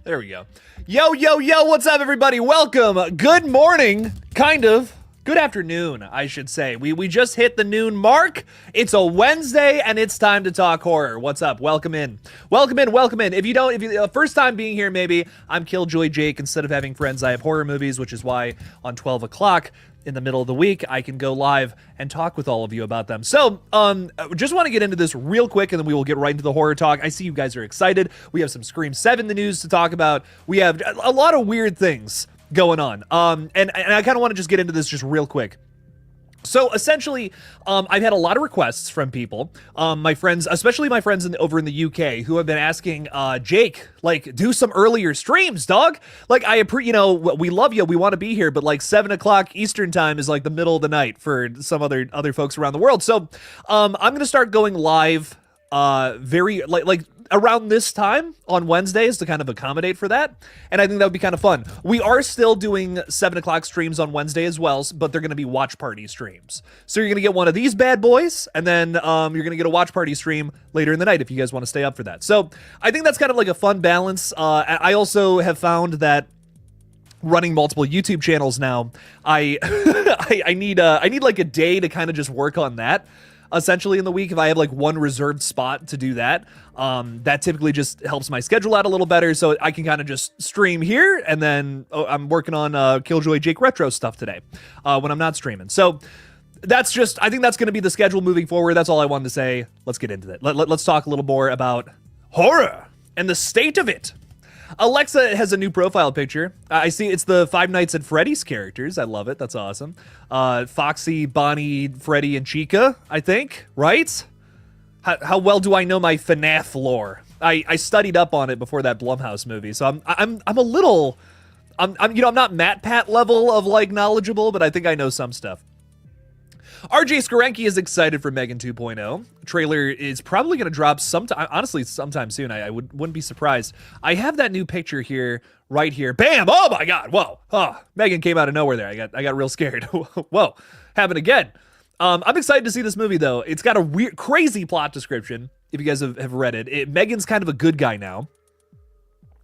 There we go. Yo, yo, yo, what's up, everybody? Welcome. Good morning, kind of. Good afternoon, I should say. We just hit the noon mark. It's a Wednesday, and it's time to talk horror. What's up? Welcome in. Welcome in, welcome in. If you first time being here, maybe, I'm KillJoy Jake. Instead of having friends, I have horror movies, which is why on 12 o'clock in the middle of the week, I can go live and talk with all of you about them. So, just want to get into this real quick, and then we will get right into the horror talk. I see you guys are excited. We have some Scream 7 the news to talk about. We have a lot of weird things going on. And I kind of want to just get into this just real quick. So essentially, I've had a lot of requests from people, my friends, especially my friends over in the UK, who have been asking, Jake, like, do some earlier streams, dog. Like, we love you, we want to be here, but like 7 o'clock Eastern time is like the middle of the night for some other folks around the world. So, I'm gonna start going live, very like around this time on Wednesdays to kind of accommodate for that, and I think that would be kind of fun. We are still doing 7 o'clock streams on Wednesday as well, but they're going to be watch party streams. So you're going to get one of these bad boys, and then you're going to get a watch party stream later in the night if you guys want to stay up for that. So I think that's kind of like a fun balance. I also have found that running multiple YouTube channels now, I need like a day to kind of just work on that. Essentially in the week, if I have like one reserved spot to do that, that typically just helps my schedule out a little better, so I can kind of just stream here, and then I'm working on KillJoy Jake Retro stuff today when I'm not streaming. So that's just, I think that's going to be the schedule moving forward. That's all I wanted to say. Let's get into it. Let's talk a little more about horror and the state of it. Alexa has a new profile picture. I see it's the Five Nights at Freddy's characters. I love it. That's awesome. Foxy, Bonnie, Freddy, and Chica, I think, right? How well do I know my FNAF lore? I studied up on it before that Blumhouse movie, so I'm a little, I'm not Matt Pat level of like knowledgeable, but I think I know some stuff. RJ Skarenki is excited for M3GAN 2.0. Trailer is probably going to drop sometime, honestly, sometime soon. I wouldn't be surprised. I have that new picture here, right here. Bam! Oh my God! Whoa! Oh, M3GAN came out of nowhere there. I got real scared. Whoa! Happened again. I'm excited to see this movie though. It's got a weird, crazy plot description. If you guys have read it, M3GAN's kind of a good guy now,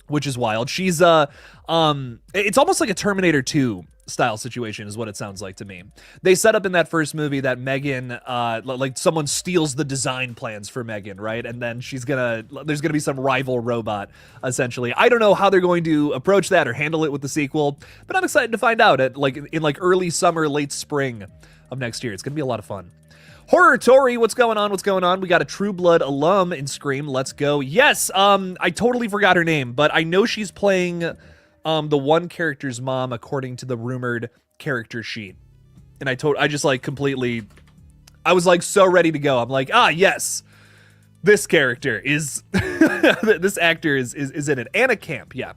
which is wild. She's it's almost like a Terminator 2 style situation is what it sounds like to me. They set up in that first movie that M3GAN, like someone steals the design plans for M3GAN, right? And then there's gonna be some rival robot, essentially. I don't know how they're going to approach that or handle it with the sequel, but I'm excited to find out in early summer, late spring of next year. It's gonna be a lot of fun. Horror Tori, what's going on? What's going on? We got a True Blood alum in Scream. Let's go. Yes, I totally forgot her name, but I know she's playing the one character's mom according to the rumored character sheet. And I just like completely, I was like so ready to go. I'm like, yes, this character is, this actor is in it. Anna Camp, yeah.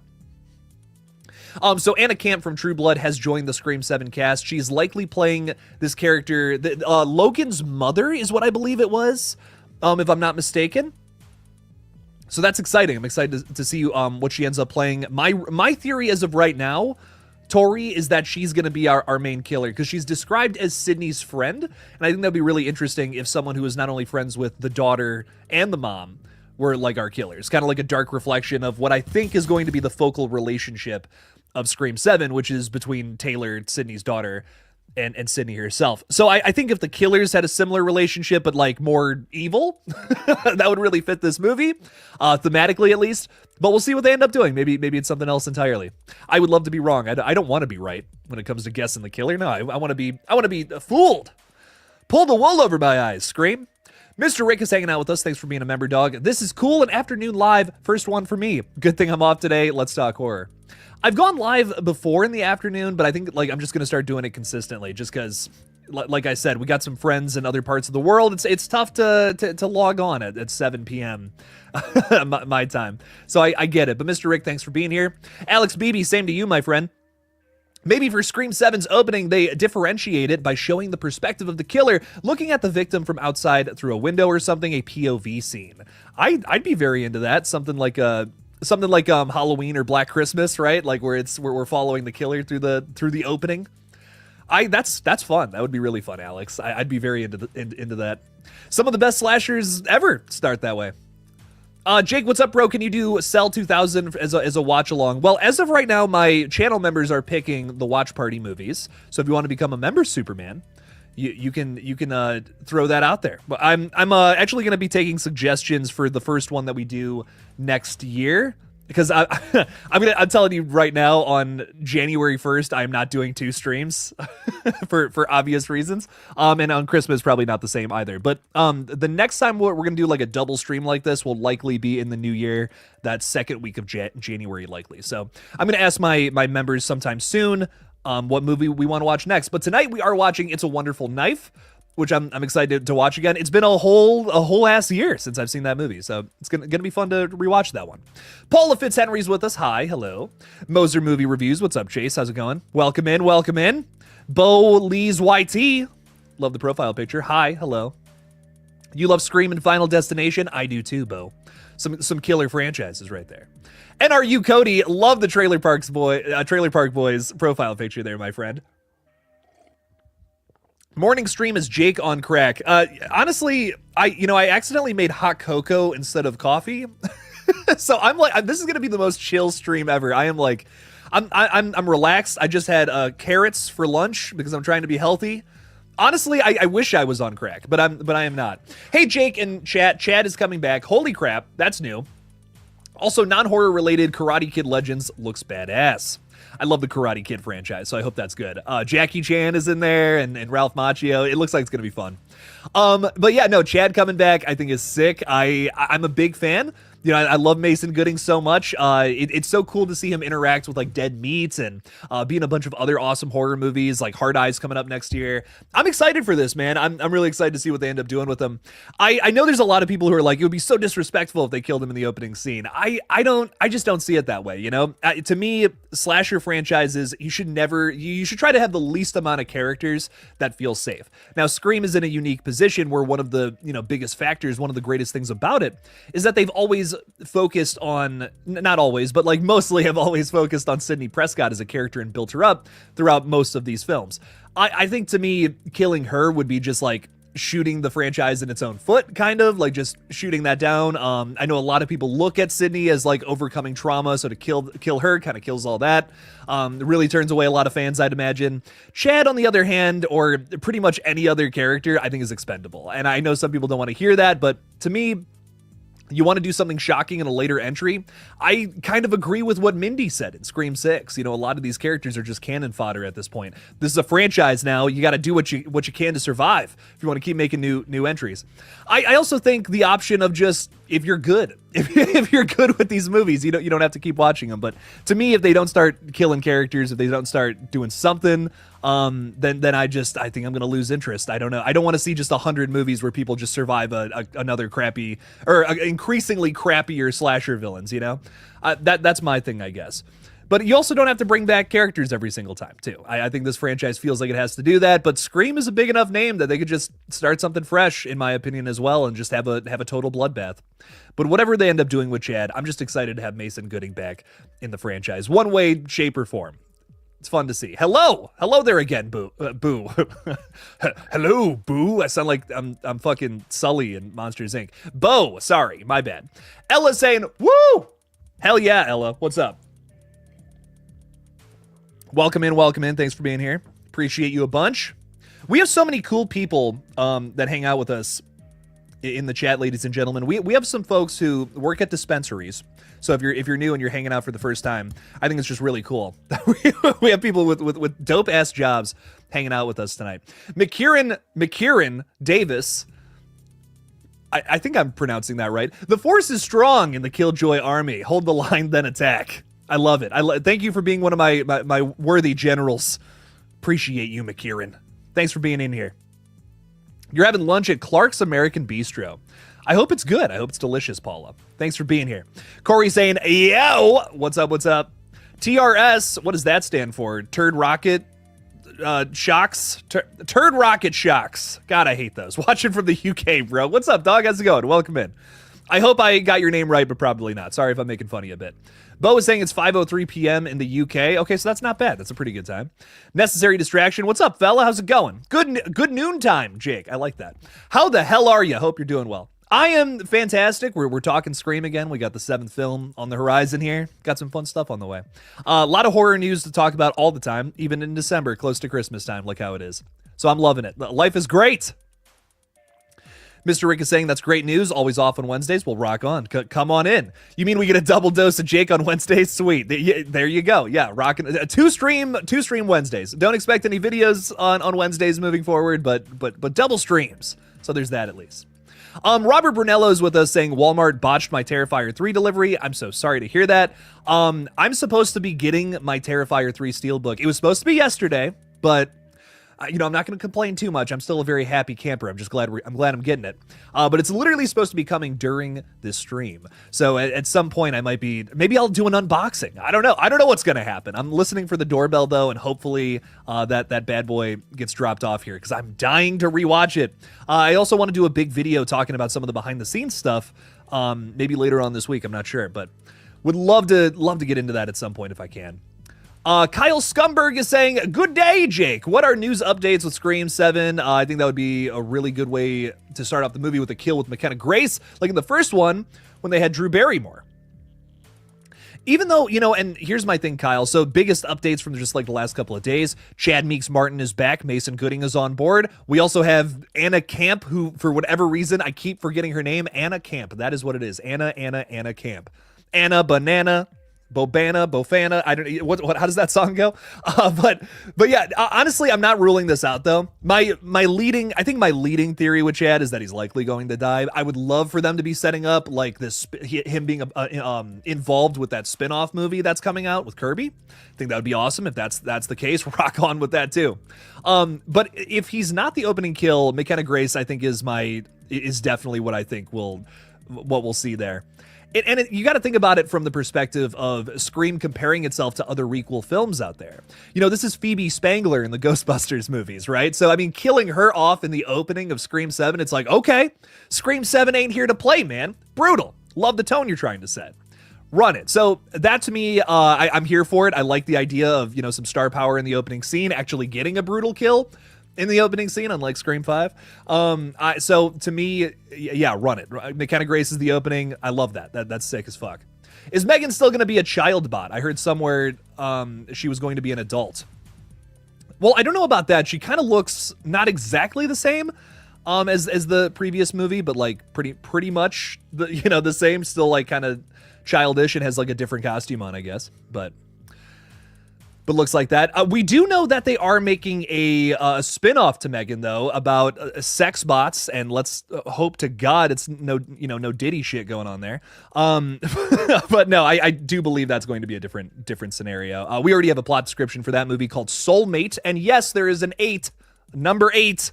So Anna Camp from True Blood has joined the Scream 7 cast. She's likely playing this character. Logan's mother is what I believe it was, if I'm not mistaken. So that's exciting. I'm excited to see what she ends up playing. My theory as of right now, Tori, is that she's going to be our main killer because she's described as Sydney's friend. And I think that'd be really interesting if someone who is not only friends with the daughter and the mom were like our killers. Kind of like a dark reflection of what I think is going to be the focal relationship of Scream 7, which is between Taylor, Sydney's daughter, and Sydney herself. So I think if the killers had a similar relationship, but like more evil, that would really fit this movie, thematically at least. But we'll see what they end up doing. Maybe it's something else entirely. I would love to be wrong. I don't want to be right when it comes to guessing the killer. No, I want to be fooled. Pull the wool over my eyes. Scream. Mr. Rick is hanging out with us. Thanks for being a member, dog. This is cool. An afternoon live. First one for me. Good thing I'm off today. Let's talk horror. I've gone live before in the afternoon, but I think like I'm just gonna start doing it consistently, just because, like I said, we got some friends in other parts of the world. It's tough to log on at 7 p.m. my time, so I get it. But Mr. Rick, thanks for being here. Alex Beebe, same to you, my friend. Maybe for Scream 7's opening, they differentiate it by showing the perspective of the killer, looking at the victim from outside through a window or something, a POV scene. I'd be very into that. Something like Halloween or Black Christmas, right? Like where we're following the killer through the opening. That's fun. That would be really fun, Alex. I'd be very into that. Some of the best slashers ever start that way. Jake, what's up, bro? Can you do Cell 2000 as a watch along? Well, as of right now, my channel members are picking the watch party movies. So if you want to become a member, Superman, you can throw that out there. But I'm actually going to be taking suggestions for the first one that we do next year. Because I'm telling you right now, on January 1st, I'm not doing 2 streams for obvious reasons. And on Christmas, probably not the same either. But the next time we're gonna do like a double stream like this will likely be in the new year, that second week of January likely. So I'm gonna ask my members sometime soon what movie we want to watch next. But tonight we are watching It's a Wonderful Knife, which I'm excited to watch again. It's been a whole ass year since I've seen that movie, so it's gonna be fun to rewatch that one. Paula Fitzhenry's with us. Hi, hello. Moser Movie Reviews. What's up, Chase? How's it going? Welcome in, welcome in. Bo Lee's YT. Love the profile picture. Hi, hello. You love Scream and Final Destination? I do too, Bo. Some killer franchises right there. And are you Cody? Love the Trailer Park Boys profile picture there, my friend. Morning stream is Jake on crack. Honestly, I accidentally made hot cocoa instead of coffee. So I'm like, this is gonna be the most chill stream ever. I am like, I'm relaxed. I just had carrots for lunch because I'm trying to be healthy. Honestly, I wish I was on crack, but I am not. Hey, Jake in chat. Chad is coming back. Holy crap, that's new. Also, non-horror related Karate Kid Legends looks badass. I love the Karate Kid franchise, so I hope that's good. Jackie Chan is in there, and Ralph Macchio. It looks like it's gonna be fun. But yeah, no, Chad coming back I think is sick. I'm a big fan. I love Mason Gooding so much. It's so cool to see him interact with like Dead Meat and be in a bunch of other awesome horror movies like Hard Eyes coming up next year. I'm excited for this, man. I'm really excited to see what they end up doing with him. I know there's a lot of people who are like, it would be so disrespectful if they killed him in the opening scene. I just don't see it that way, To me, slasher franchises, you should try to have the least amount of characters that feel safe. Now, Scream is in a unique position where one of the biggest factors, one of the greatest things about it, is that they've always focused on, not always, but like mostly have always focused on Sidney Prescott as a character and built her up throughout most of these films. I think to me, killing her would be just like shooting the franchise in its own foot, kind of like just shooting that down. I know a lot of people look at Sidney as like overcoming trauma, so to kill her kind of kills all that. It really turns away a lot of fans, I'd imagine. Chad, on the other hand, or pretty much any other character, I think is expendable. And I know some people don't want to hear that, but to me, you want to do something shocking in a later entry. I kind of agree with what Mindy said in Scream 6. A lot of these characters are just cannon fodder at this point. This is a franchise now. You got to do what you can to survive if you want to keep making new entries. I also think the option of just, if you're good, if you're good with these movies, you don't have to keep watching them. But to me, if they don't start killing characters, if they don't start doing something, then I think I'm gonna lose interest. I don't know. I don't want to see just 100 movies where people just survive another crappy or increasingly crappier slasher villains. That's my thing, I guess. But you also don't have to bring back characters every single time, too. I think this franchise feels like it has to do that, but Scream is a big enough name that they could just start something fresh, in my opinion, as well, and just have a total bloodbath. But whatever they end up doing with Chad, I'm just excited to have Mason Gooding back in the franchise, one way, shape, or form. It's fun to see. Hello there again, Boo. Boo. Hello, Boo. I sound like I'm fucking Sully in Monsters Inc. Bo, sorry, my bad. Ella saying, woo! Hell yeah, Ella. What's up? Welcome in. Thanks for being here. Appreciate you a bunch. We have so many cool people that hang out with us in the chat, ladies and gentlemen. We have some folks who work at dispensaries. So if you're new and you're hanging out for the first time, I think it's just really cool. We have people with dope ass jobs hanging out with us tonight. McKieran Davis. I think I'm pronouncing that right. The force is strong in the KillJoy army. Hold the line, then attack. I love it. Thank you for being one of my worthy generals. Appreciate you, McKieran. Thanks for being in here. You're having lunch at Clark's American Bistro. I hope it's good. I hope it's delicious, Paula. Thanks for being here. Corey saying, yo, what's up? TRS, what does that stand for? Turd Rocket Shocks? Turd Rocket Shocks. God, I hate those. Watching from the UK, bro. What's up, dog? How's it going? Welcome in. I hope I got your name right, but probably not. Sorry if I'm making fun of you a bit. Bo is saying it's 5:03 p.m. in the UK. Okay, so that's not bad. That's a pretty good time. Necessary Distraction. What's up, fella? How's it going? Good noon time, Jake. I like that. How the hell are you? Hope you're doing well. I am fantastic. We're talking Scream again. We got the 7th film on the horizon here. Got some fun stuff on the way. A lot of horror news to talk about all the time, even in December, close to Christmas time. Look how it is. So I'm loving it. Life is great. Mr. Rick is saying that's great news. Always off on Wednesdays. Well, rock on. Come on in. You mean we get a double dose of Jake on Wednesdays? Sweet. There you go. Yeah, rocking. Two stream Wednesdays. Don't expect any videos on Wednesdays moving forward, but double streams. So there's that at least. Robert Brunello is with us saying Walmart botched my Terrifier 3 delivery. I'm so sorry to hear that. I'm supposed to be getting my Terrifier 3 Steelbook. It was supposed to be yesterday, but I'm not going to complain too much. I'm still a very happy camper. I'm just glad I'm getting it. But it's literally supposed to be coming during this stream. So at some point maybe I'll do an unboxing. I don't know. I don't know what's going to happen. I'm listening for the doorbell though, and hopefully that bad boy gets dropped off here because I'm dying to rewatch it. I also want to do a big video talking about some of the behind the scenes stuff. Maybe later on this week. I'm not sure, but would love to get into that at some point if I can. Kyle Scumberg is saying, good day, Jake. What are news updates with Scream 7? I think that would be a really good way to start off the movie with a kill with McKenna Grace, like in the first one when they had Drew Barrymore. Even though, and here's my thing, Kyle. So biggest updates from just like the last couple of days. Chad Meeks Martin is back. Mason Gooding is on board. We also have Anna Camp, who, for whatever reason, I keep forgetting her name. Anna Camp. That is what it is. Anna Camp. Anna Banana. Bofana, I don't what how does that song go? But yeah, honestly, I'm not ruling this out though. I think my leading theory with Chad is that he's likely going to die. I would love for them to be setting up like this, him being involved with that spin-off movie that's coming out with Kirby. I think that would be awesome if that's the case. Rock on with that too. But if he's not the opening kill, McKenna Grace, I think is definitely what I think what we'll see there. You got to think about it from the perspective of Scream comparing itself to other requel films out there. This is Phoebe Spangler in the Ghostbusters movies, right? So, I mean, killing her off in the opening of Scream 7, it's like, okay, Scream 7 ain't here to play, man. Brutal. Love the tone you're trying to set. Run it. So that to me, I'm here for it. I like the idea of, some star power in the opening scene, actually getting a brutal kill in the opening scene, unlike Scream 5. So to me, yeah, run it. McKenna Grace is the opening. I love that. That's sick as fuck. Is M3GAN still going to be a child bot? I heard somewhere she was going to be an adult. Well, I don't know about that. She kind of looks not exactly the same as the previous movie, but like pretty much the same. Still like kind of childish and has like a different costume on, I guess. But looks like that. We do know that they are making a spin-off to M3GAN, though, about sex bots, and let's hope to God it's no Diddy shit going on there. But no, I do believe that's going to be a different scenario. We already have a plot description for that movie called Soulmate, and yes, there is number 8,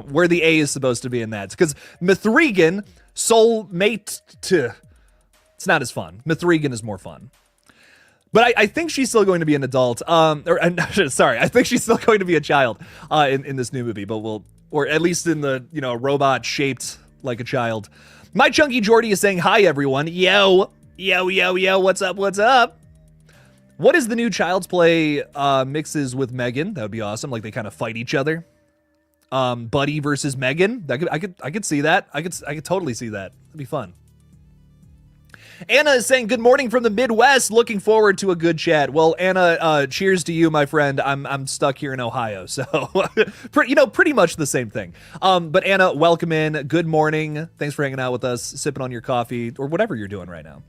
where the A is supposed to be in that. Because M3GAN, Soulmate, it's not as fun. M3GAN is more fun. But I think she's still going to be an adult. I think she's still going to be a child in this new movie. Or at least in the, robot shaped like a child. My Chunky Jordy is saying, hi, everyone. Yo, what's up? What is the new Child's Play mixes with M3GAN? That would be awesome. Like they kind of fight each other. Buddy versus M3GAN. I could see that. I could totally see that. It'd be fun. Anna is saying, good morning from the Midwest. Looking forward to a good chat. Well, Anna, cheers to you, my friend. I'm stuck here in Ohio, so pretty much the same thing. But Anna, welcome in. Good morning. Thanks for hanging out with us, sipping on your coffee or whatever you're doing right now.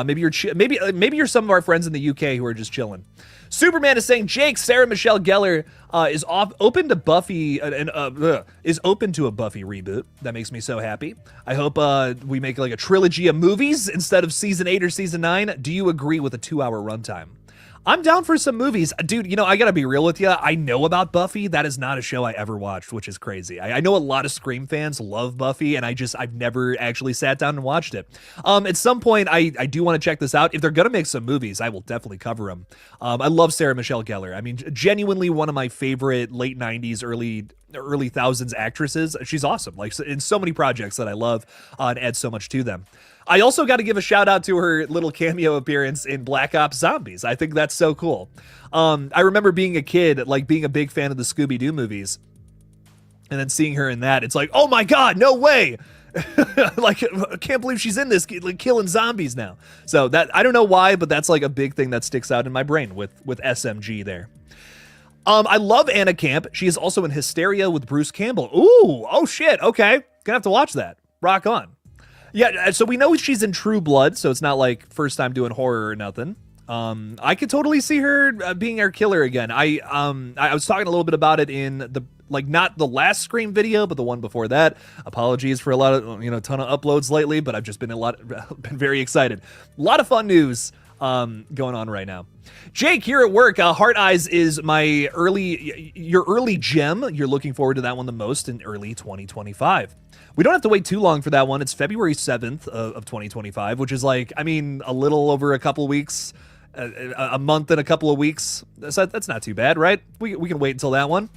Maybe you're some of our friends in the UK who are just chilling. Superman is saying, Jake, Sarah Michelle Gellar is open to Buffy is open to a Buffy reboot. That makes me so happy. I hope we make like a trilogy of movies instead of season 8 or season 9. Do you agree with a 2-hour runtime? I'm down for some movies. Dude, I gotta be real with you. I know about Buffy. That is not a show I ever watched, which is crazy. I know a lot of Scream fans love Buffy, and I've never actually sat down and watched it. At some point, I do want to check this out. If they're gonna make some movies, I will definitely cover them. I love Sarah Michelle Gellar. I mean, genuinely one of my favorite late 90s, early thousands actresses. She's awesome, like in so many projects that I love and add so much to them. I also got to give a shout out to her little cameo appearance in Black Ops Zombies. I think that's so cool. I remember being a kid, like being a big fan of the Scooby-Doo movies, and then seeing her in that, it's like, oh my God, no way. Like, I can't believe she's in this, like, killing zombies now. So that, I don't know why, but that's like a big thing that sticks out in my brain with SMG there. I love Anna Camp. She is also in Hysteria with Bruce Campbell. Ooh, oh shit, okay. Gonna have to watch that. Rock on. Yeah, so we know she's in True Blood, so it's not like first time doing horror or nothing. I could totally see her being our killer again. I was talking a little bit about it in the, like, not the last Scream video, but the one before that. Apologies for a lot of, ton of uploads lately, but I've just been been very excited. A lot of fun news going on right now. Jake, here at work, Heart Eyes is your early gem. You're looking forward to that one the most in early 2025. We don't have to wait too long for that one. It's February 7th of 2025, which is like, I mean, a little over a couple weeks, a month and a couple of weeks. So that's not too bad, right? We can wait until that one.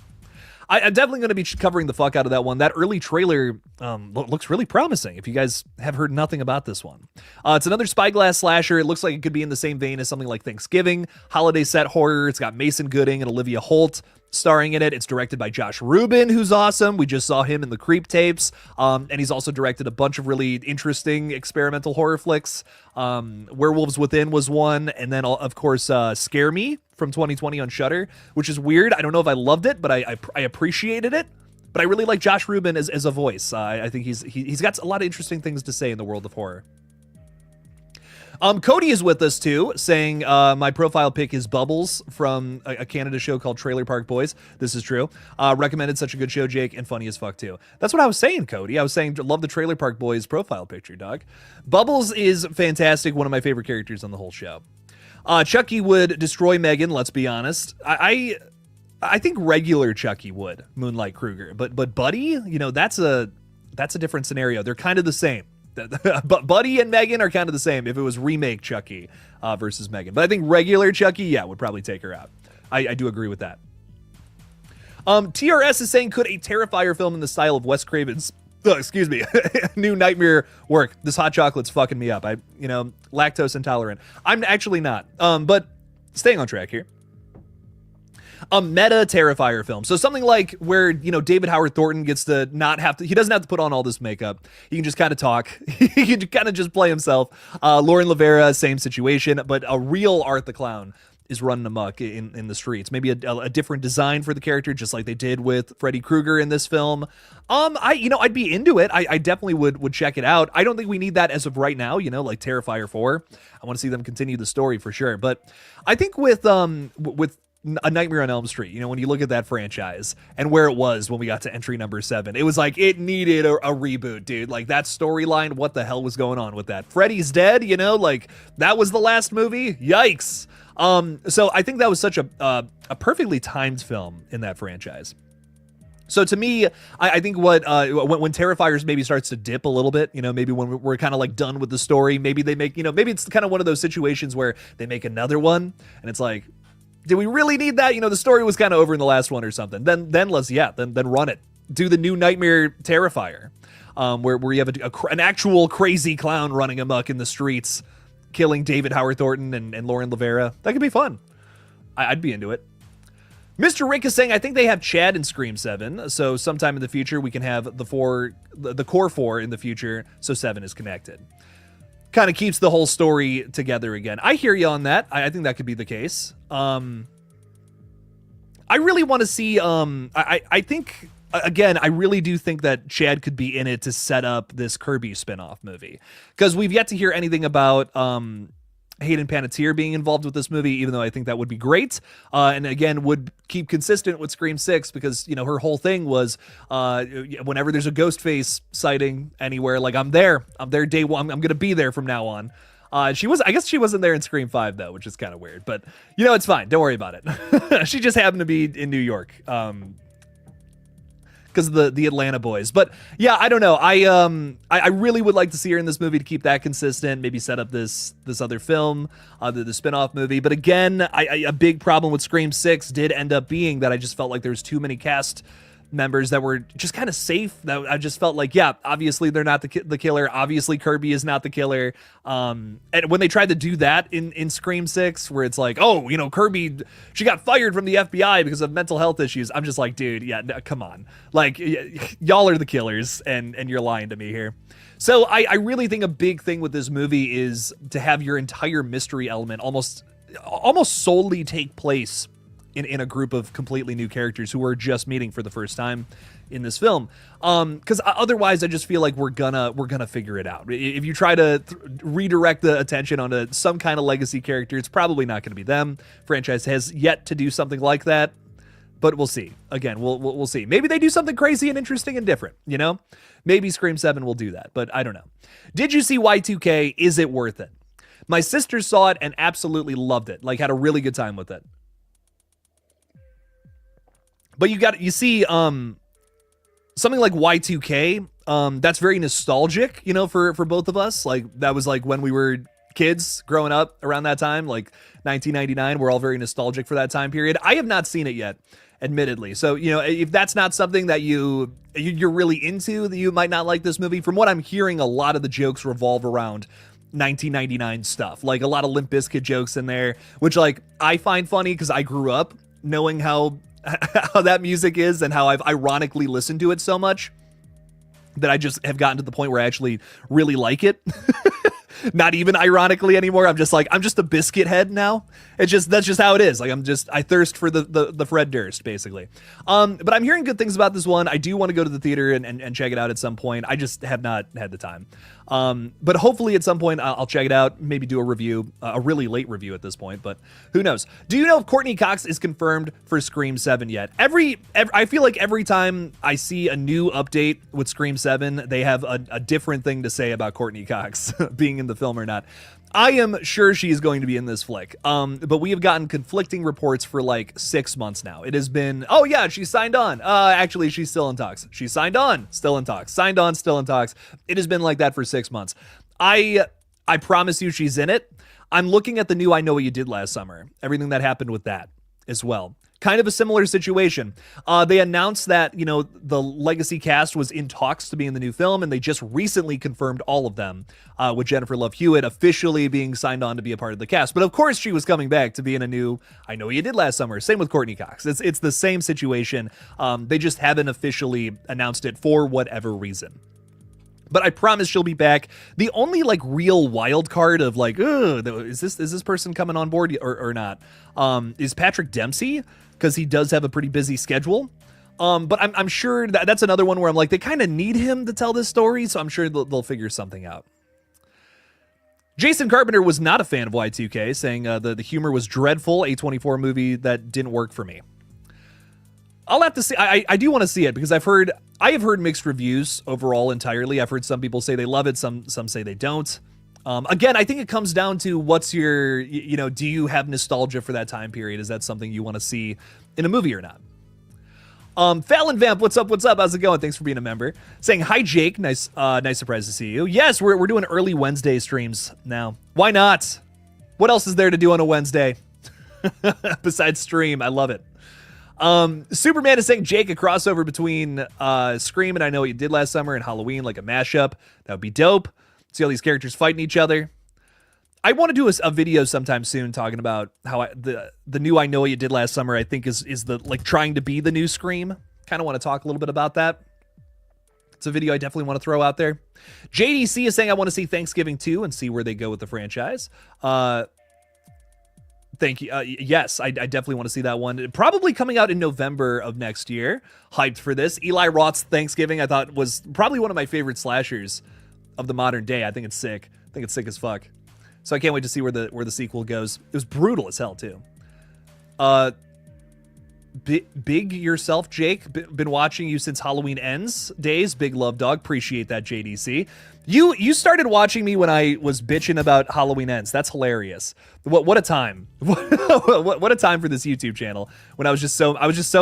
I'm definitely going to be covering the fuck out of that one. That early trailer looks really promising, if you guys have heard nothing about this one. It's another Spyglass slasher. It looks like it could be in the same vein as something like Thanksgiving, holiday set horror. It's got Mason Gooding and Olivia Holt starring in it. It's directed by Josh Rubin, who's awesome. We just saw him in the Creep tapes. And he's also directed a bunch of really interesting experimental horror flicks. Werewolves Within was one. And then, of course, Scare Me from 2020 on Shudder, which is weird. I don't know if I loved it, but I appreciated it. But I really like Josh Rubin as a voice. I think he's got a lot of interesting things to say in the world of horror. Cody is with us too, saying my profile pic is Bubbles from a Canada show called Trailer Park Boys. This is true. Recommended, such a good show, Jake, and funny as fuck too. That's what I was saying, Cody. I was saying love the Trailer Park Boys profile picture, dog. Bubbles is fantastic. One of my favorite characters on the whole show. Chucky would destroy Megan. Let's be honest. I think regular Chucky would Moonlight Kruger, but Buddy, that's a different scenario. They're kind of the same. But Buddy and Megan are kind of the same if it was remake Chucky versus Megan. But I think regular Chucky, yeah, would probably take her out. I do agree with that. TRS is saying, could a Terrifier film in the style of Wes Craven's, excuse me, New Nightmare work? This hot chocolate's fucking me up. Lactose intolerant. I'm actually not. But staying on track here. A meta Terrifier film. So something like where, David Howard Thornton gets to he doesn't have to put on all this makeup. He can just kind of talk. He can kind of just play himself. Lauren Lavera, same situation, but a real Art the Clown is running amok in the streets. Maybe a different design for the character, just like they did with Freddy Krueger in this film. I'd be into it. I definitely would check it out. I don't think we need that as of right now, like Terrifier 4. I want to see them continue the story for sure. But I think with A Nightmare on Elm Street, when you look at that franchise and where it was when we got to entry number 7, it was like it needed a reboot, dude. Like that storyline, what the hell was going on with that? Freddy's dead, like that was the last movie. Yikes. So I think that was such a perfectly timed film in that franchise. So to me, I think when Terrifiers maybe starts to dip a little bit, maybe when we're kind of like done with the story, maybe they make, maybe it's kind of one of those situations where they make another one and it's like, did we really need that? The story was kind of over in the last one or something. Then let's run it. Do the New Nightmare Terrifier, where you have an actual crazy clown running amok in the streets, killing David Howard Thornton and Lauren Lavera. That could be fun. I'd be into it. Mr. Rick is saying, I think they have Chad in Scream 7, so sometime in the future we can have the core 4 in the future, so 7 is connected. Kind of keeps the whole story together again. I hear you on that. I think that could be the case. I really want to see, I think, again, I really do think that Chad could be in it to set up this Kirby spinoff movie. Because we've yet to hear anything about Hayden Panettiere being involved with this movie, even though I think that would be great. And again, would keep consistent with Scream 6 because, her whole thing was whenever there's a Ghostface sighting anywhere, like I'm there day one. I'm going to be there from now on. I guess she wasn't there in Scream 5 though, which is kind of weird, but it's fine. Don't worry about it. She just happened to be in New York. Because of the Atlanta boys. But yeah, I don't know. I really would like to see her in this movie to keep that consistent. Maybe set up this other film, the spinoff movie. But again, a big problem with Scream 6 did end up being that I just felt like there was too many cast members that were just kind of safe. That I just felt like, yeah, obviously they're not the killer. Obviously Kirby is not the killer. And when they tried to do that in Scream 6, where it's like, oh, you know, Kirby, she got fired from the FBI because of mental health issues. I'm just like, dude, yeah, no, come on. Like, y'all are the killers, and you're lying to me here. So I really think a big thing with this movie is to have your entire mystery element almost solely take place in a group of completely new characters who are just meeting for the first time in this film. Because otherwise I just feel like we're gonna figure it out. If you try to redirect the attention onto some kind of legacy character, it's probably not gonna be them. Franchise has yet to do something like that, but we'll see. Again, we'll see. Maybe they do something crazy and interesting and different, you know? Maybe Scream 7 will do that, but I don't know. Did you see Y2K? Is it worth it? My sister saw it and absolutely loved it. Like, had a really good time with it. But you see something like Y2K, that's very nostalgic, you know, for both of us. Like, that was like when we were kids growing up around that time, like 1999. We're all very nostalgic for that time period. I have not seen it yet, admittedly. So, you know, if that's not something that you're really into, that you might not like this movie. From what I'm hearing, a lot of the jokes revolve around 1999 stuff, like a lot of Limp Bizkit jokes in there, which, like, I find funny because I grew up knowing how that music is and how I've ironically listened to it so much that I just have gotten to the point where I actually really like it. Not even ironically anymore. I'm just a biscuit head now. That's just how it is. Like, I thirst for the Fred Durst, basically. But I'm hearing good things about this one. I do want to go to the theater and check it out at some point. I just have not had the time. But hopefully at some point I'll check it out, maybe do a review, a really late review at this point, but who knows? Do you know if Courtney Cox is confirmed for Scream 7 yet? I feel like every time I see a new update with Scream 7, they have a different thing to say about Courtney Cox being in the film or not. I am sure she is going to be in this flick. But we have gotten conflicting reports for like 6 months now. It has been, oh yeah, she signed on. Actually, she's still in talks. She signed on, still in talks. Signed on, still in talks. It has been like that for 6 months. I promise you she's in it. I'm looking at the new I Know What You Did Last Summer. Everything that happened with that as well. Kind of a similar situation. They announced that, you know, the legacy cast was in talks to be in the new film, and they just recently confirmed all of them, with Jennifer Love Hewitt officially being signed on to be a part of the cast. But of course she was coming back to be in a new I Know What You Did Last Summer. Same with Courtney Cox. It's the same situation. They just haven't officially announced it for whatever reason. But I promise she'll be back. The only like real wild card of like, is this person coming on board or not? Is Patrick Dempsey, because he does have a pretty busy schedule. But I'm sure that's another one where I'm like, they kind of need him to tell this story, so I'm sure they'll figure something out. Jason Carpenter was not a fan of Y2K, saying the humor was dreadful, A24 movie that didn't work for me. I'll have to see. I do want to see it because I have heard mixed reviews overall entirely. I've heard some people say they love it, some say they don't. Again, I think it comes down to what's your, you know, do you have nostalgia for that time period? Is that something you want to see in a movie or not? Fallon Vamp, what's up? How's it going? Thanks for being a member. Saying, hi, Jake. Nice surprise to see you. Yes, we're doing early Wednesday streams now. Why not? What else is there to do on a Wednesday? Besides stream. I love it. Superman is saying, Jake, a crossover between Scream and I Know What You Did Last Summer and Halloween, like a mashup. That would be dope. See all these characters fighting each other. I want to do a video sometime soon talking about how the new I Know What You Did Last Summer, I think is the like trying to be the new Scream. Kind of want to talk a little bit about that. It's a video I definitely want to throw out there. JDC is saying, I want to see Thanksgiving 2 and see where they go with the franchise. Thank you. Yes, I definitely want to see that one. Probably coming out in November of next year. Hyped for this. Eli Roth's Thanksgiving, I thought, was probably one of my favorite slashers of the modern day. I think it's sick. I think it's sick as fuck. So I can't wait to see where the sequel goes. It was brutal as hell, too. Big yourself, Jake. Been watching you since Halloween Ends days. Big love, dog. Appreciate that, JDC. You started watching me when I was bitching about Halloween Ends. That's hilarious. What a time. What a time for this YouTube channel when I was just so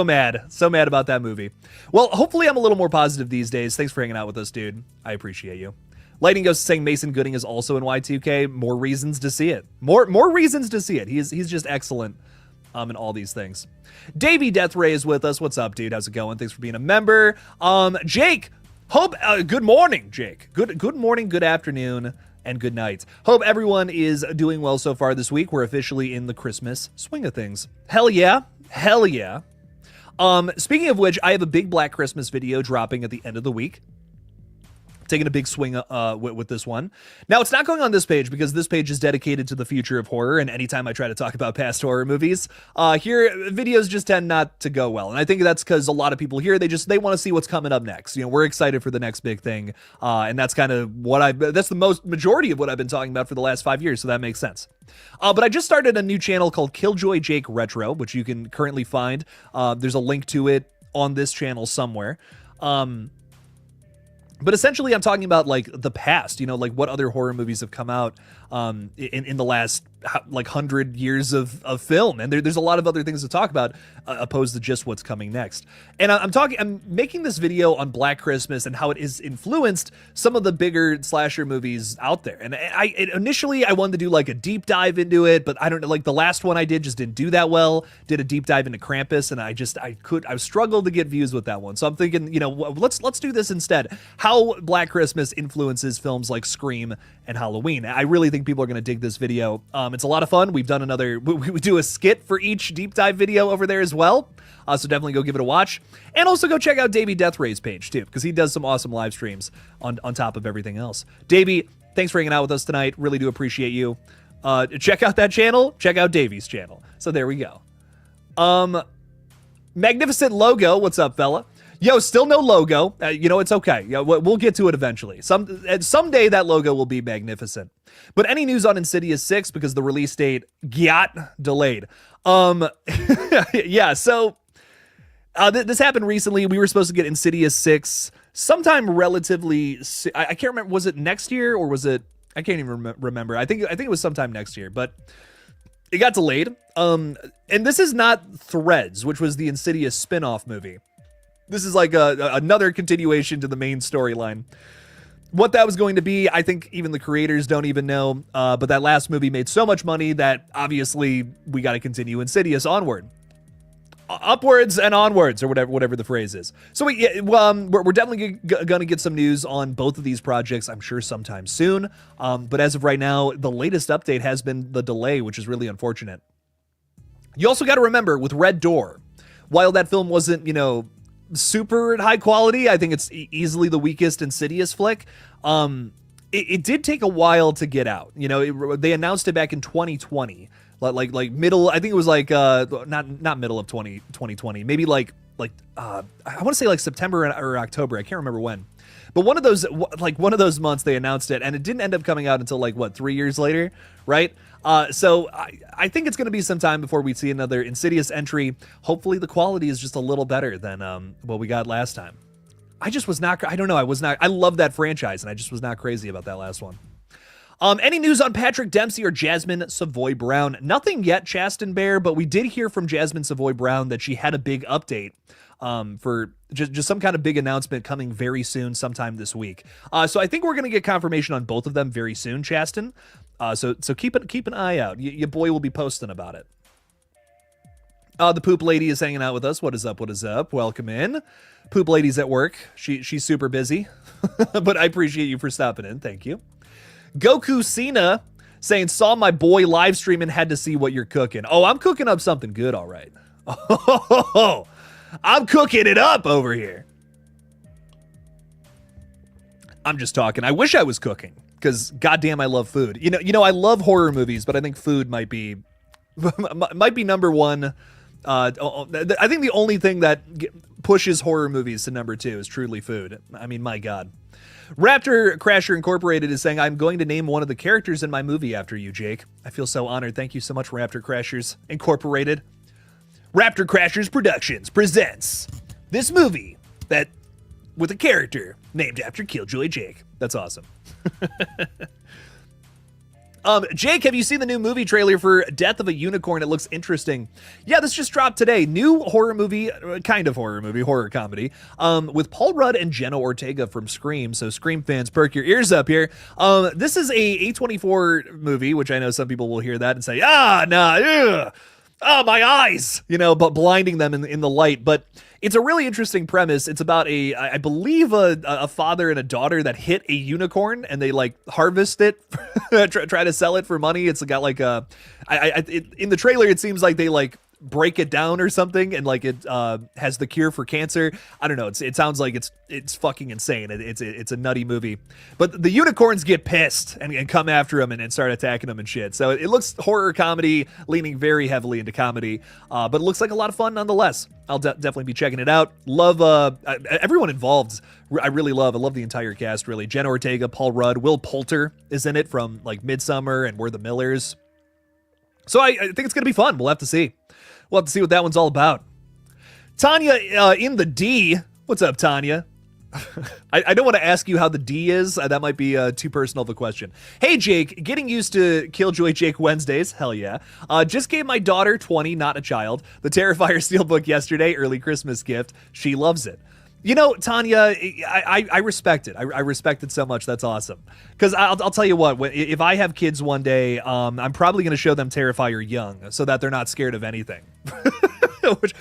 mad about that movie. Well, hopefully I'm a little more positive these days. Thanks for hanging out with us, dude. I appreciate you. Lightning Ghost is saying Mason Gooding is also in Y2K. More reasons to see it. More reasons to see it. He's just excellent and all these things. Davey Deathray is with us. What's up, dude? How's it going? Thanks for being a member. Jake, hope good morning, Jake. Good morning, good afternoon, and good night. Hope everyone is doing well so far this week. We're officially in the Christmas swing of things. Hell yeah. Hell yeah. Speaking of which, I have a big Black Christmas video dropping at the end of the week. Taking a big swing with this one. Now, it's not going on this page because this page is dedicated to the future of horror, and anytime I try to talk about past horror movies, here, videos just tend not to go well. And I think that's because a lot of people here, they want to see what's coming up next. You know, we're excited for the next big thing, and that's kind of that's the majority of what I've been talking about for the last 5 years, so that makes sense. But I just started a new channel called KillJoy Jake Retro, which you can currently find. There's a link to it on this channel somewhere. But essentially, I'm talking about, like, the past, you know, like, what other horror movies have come out in the last, like, 100 years of film. And there's a lot of other things to talk about opposed to just what's coming next. And I'm making this video on Black Christmas and how it has influenced some of the bigger slasher movies out there. And initially, I wanted to do, like, a deep dive into it, but I don't know, like, the last one I did just didn't do that well. Did a deep dive into Krampus, and I struggled to get views with that one. So I'm thinking, you know, let's do this instead. How Black Christmas influences films like Scream and Halloween. I really think people are going to dig this video. It's a lot of fun. We've done we do a skit for each deep dive video over there as well. So definitely go give it a watch. And also go check out Davey Deathray's page too, because he does some awesome live streams on top of everything else. Davey, thanks for hanging out with us tonight. Really do appreciate you. Check out that channel. Check out Davey's channel. So there we go. Magnificent logo. What's up, fella? Yo, still no logo. You know, it's okay. Yeah, we'll get to it eventually. Someday that logo will be magnificent. But any news on Insidious 6, because the release date got delayed. Yeah, so this happened recently. We were supposed to get Insidious 6 sometime relatively, I can't remember, was it next year or was it, I can't even remember. I think it was sometime next year, but it got delayed. And this is not Threads, which was the Insidious spin-off movie. This is like another continuation to the main storyline. What that was going to be, I think even the creators don't even know. But that last movie made so much money that obviously we got to continue Insidious onward. Upwards and onwards, or whatever the phrase is. So we're definitely going to get some news on both of these projects, I'm sure sometime soon. But as of right now, the latest update has been the delay, which is really unfortunate. You also got to remember with Red Door, while that film wasn't, you know, super high quality, I think it's easily the weakest Insidious flick. It did take a while to get out. You know, they announced it back in 2020. Like middle, I think it was like not middle of 2020, maybe like I want to say like September or October, I can't remember when, but one of those months they announced it, and it didn't end up coming out until like 3 years later, right? So I think it's going to be some time before we see another Insidious entry. Hopefully the quality is just a little better than what we got last time. I love that franchise, and I just was not crazy about that last one. Any news on Patrick Dempsey or Jasmine Savoy Brown? Nothing yet, Chasten Bear, but we did hear from Jasmine Savoy Brown that she had a big update for just some kind of big announcement coming very soon, sometime this week. So I think we're going to get confirmation on both of them very soon, Chasten. So keep an eye out. Your boy will be posting about it. The Poop Lady is hanging out with us. What is up? What is up? Welcome in. Poop Lady's at work. She's super busy, but I appreciate you for stopping in. Thank you. Goku Cena saying, saw my boy live stream and had to see what you're cooking. Oh, I'm cooking up something good, all right. Oh, I'm cooking it up over here. I'm just talking. I wish I was cooking, because goddamn, I love food. You know, I love horror movies, but I think food might be number one. I think the only thing that pushes horror movies to number 2 is truly food. I mean, my God. Raptor Crasher Incorporated is saying, I'm going to name one of the characters in my movie after you, Jake. I feel so honored. Thank you so much, Raptor Crashers Incorporated. Raptor Crashers Productions presents this movie that with a character named after KillJoy Jake. That's awesome. Jake, have you seen the new movie trailer for Death of a Unicorn? It looks interesting. Yeah, this just dropped today. New horror movie, horror comedy, with Paul Rudd and Jenna Ortega from Scream. So Scream fans, perk your ears up here. This is a A24 movie, which I know some people will hear that and say, oh, my eyes, but blinding them in the light. But it's a really interesting premise. It's about I believe a father and a daughter that hit a unicorn and they like harvest it, try to sell it for money. It's got like in the trailer, it seems like they like break it down or something, and like it has the cure for cancer. I don't know. It sounds like it's fucking insane. It's a nutty movie, but the unicorns get pissed and come after him and start attacking him and shit. So it looks horror comedy, leaning very heavily into comedy, but it looks like a lot of fun nonetheless. I'll definitely be checking it out. Love everyone involved. I love the entire cast. Really, Jenna Ortega, Paul Rudd, Will Poulter is in it from like Midsummer and We're the Millers. So I think it's gonna be fun. We'll have to see. We'll have to see what that one's all about. Tanya in the D. What's up, Tanya? I don't want to ask you how the D is. That might be too personal of a question. Hey, Jake. Getting used to KillJoy Jake Wednesdays. Hell yeah. Just gave my daughter, 20, not a child, the Terrifier Steelbook yesterday. Early Christmas gift. She loves it. Tanya, I respect it. I respect it so much. That's awesome. Because I'll tell you what, if I have kids one day, I'm probably going to show them Terrifier young so that they're not scared of anything.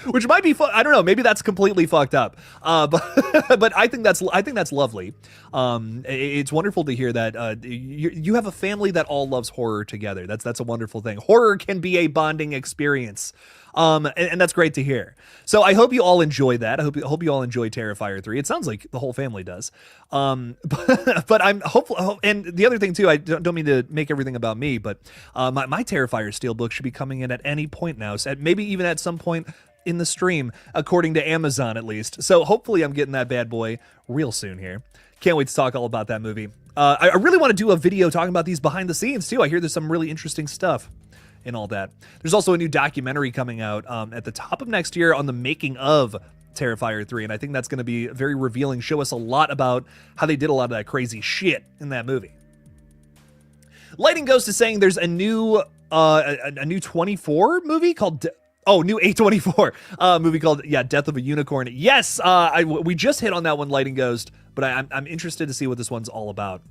which might be fun. I don't know. Maybe that's completely fucked up. But I think that's lovely. It's wonderful to hear that you have a family that all loves horror together. That's a wonderful thing. Horror can be a bonding experience. And that's great to hear. So I hope you all enjoy that. I hope you all enjoy Terrifier 3. It sounds like the whole family does. But I'm hopeful. And the other thing too, I don't mean to make everything about me, but my Terrifier Steelbook should be coming in at any point now. So maybe even at some point in the stream, according to Amazon at least. So hopefully I'm getting that bad boy real soon here. Can't wait to talk all about that movie. I really want to do a video talking about these behind the scenes too. I hear there's some really interesting stuff and all that. There's also a new documentary coming out at the top of next year on the making of Terrifier 3, and I think that's going to be very revealing, show us a lot about how they did a lot of that crazy shit in that movie. Lighting Ghost is saying there's a new 24 movie called new A24 movie called Death of a Unicorn. Yes, we just hit on that one, Lighting Ghost, but I'm interested to see what this one's all about.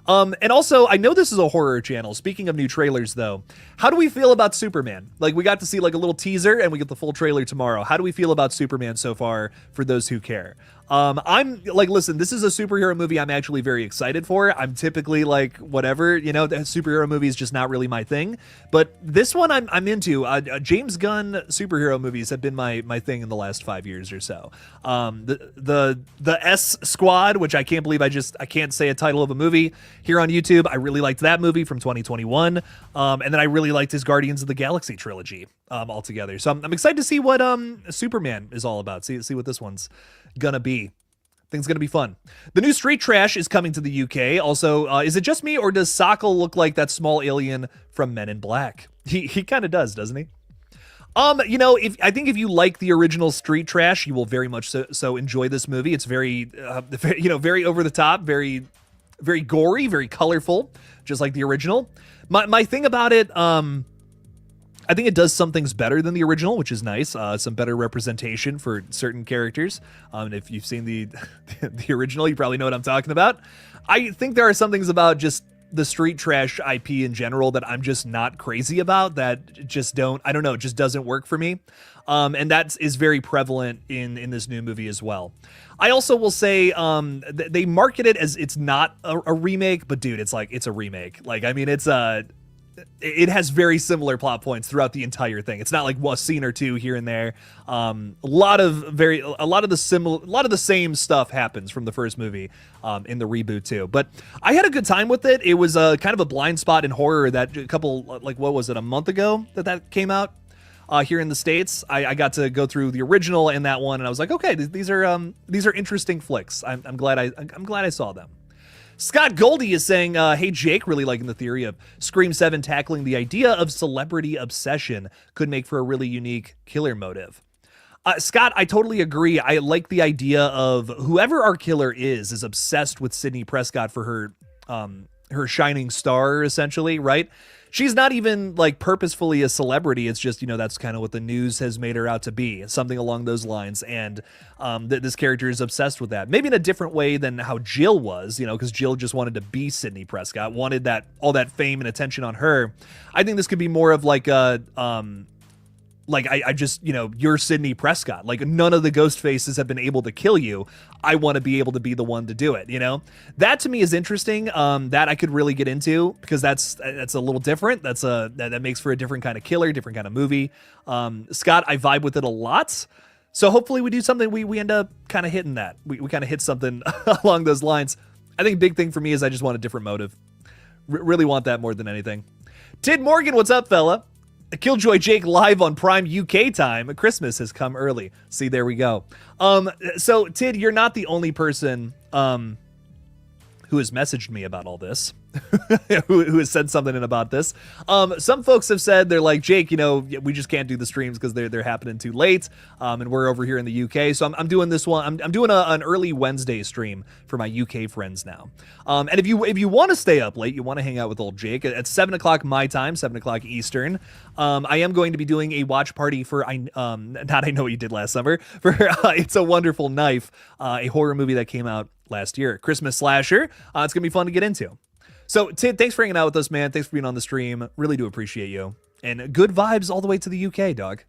And also, I know this is a horror channel. Speaking of new trailers, though, how do we feel about Superman? Like, we got to see like a little teaser, and we get the full trailer tomorrow. How do we feel about Superman so far, for those who care? I'm like, listen, this is a superhero movie I'm actually very excited for. I'm typically like, whatever, the superhero movie is just not really my thing. But this one I'm into. James Gunn superhero movies have been my thing in the last 5 years or so. The S Squad, which I can't believe I can't say a title of a movie here on YouTube. I really liked that movie from 2021. And then I really liked his Guardians of the Galaxy trilogy altogether. So I'm excited to see what Superman is all about. See what this one's gonna be. I think it's gonna be fun. The new Street Trash is coming to the UK. Also, is it just me, or does Sokol look like that small alien from Men in Black? He kind of does, doesn't he? I think if you like the original Street Trash, you will very much so enjoy this movie. It's very very over the top, very very gory, very colorful, just like the original. My thing about it, I think it does some things better than the original, which is nice. Some better representation for certain characters. And if you've seen the original, you probably know what I'm talking about. I think there are some things about just the Street Trash IP in general that I'm just not crazy about, that just just doesn't work for me. And that is very prevalent in this new movie as well. I also will say they market it as it's not a remake, but dude, it's a remake. Like, I mean, it has very similar plot points throughout the entire thing. It's not like a scene or two here and there. A lot of the same stuff happens from the first movie in the reboot too. But I had a good time with it. It was kind of a blind spot in horror that a month ago that came out here in the States. I got to go through the original and that one, and I was like, okay, these are interesting flicks. I'm glad I saw them. Scott Goldie is saying, hey, Jake, really liking the theory of Scream 7 tackling the idea of celebrity obsession could make for a really unique killer motive. Scott, I totally agree. I like the idea of whoever our killer is obsessed with Sidney Prescott for her shining star, essentially, right? She's not even like purposefully a celebrity. It's just, that's kind of what the news has made her out to be, something along those lines. And this character is obsessed with that. Maybe in a different way than how Jill was, because Jill just wanted to be Sidney Prescott, wanted all that fame and attention on her. I think this could be more of like a like I just, you're Sidney Prescott. Like none of the ghost faces have been able to kill you. I want to be able to be the one to do it, That to me is interesting. That I could really get into because that's a little different. That makes for a different kind of killer, different kind of movie. Scott, I vibe with it a lot. So hopefully we do something, we end up kind of hitting that. We kind of hit something along those lines. I think big thing for me is I just want a different motive. Really want that more than anything. Tid Morgan, what's up, fella? KillJoy Jake live on Prime UK time. Christmas has come early. See, there we go. So Tid, you're not the only person who has messaged me about all this, who has said something about this. Some folks have said, they're like, Jake, we just can't do the streams because they're happening too late, and we're over here in the UK. So I'm doing this one. I'm doing an early Wednesday stream for my UK friends now. And if you want to stay up late, you want to hang out with old Jake at 7 o'clock my time, 7 o'clock Eastern. I am going to be doing a watch party for I Know What You Did Last Summer, for It's a Wonderful Knife, a horror movie that came out last year, Christmas slasher. It's gonna be fun to get into. So Tid, thanks for hanging out with us, man. Thanks for being on the stream. Really do appreciate you. And good vibes all the way to the UK, dog.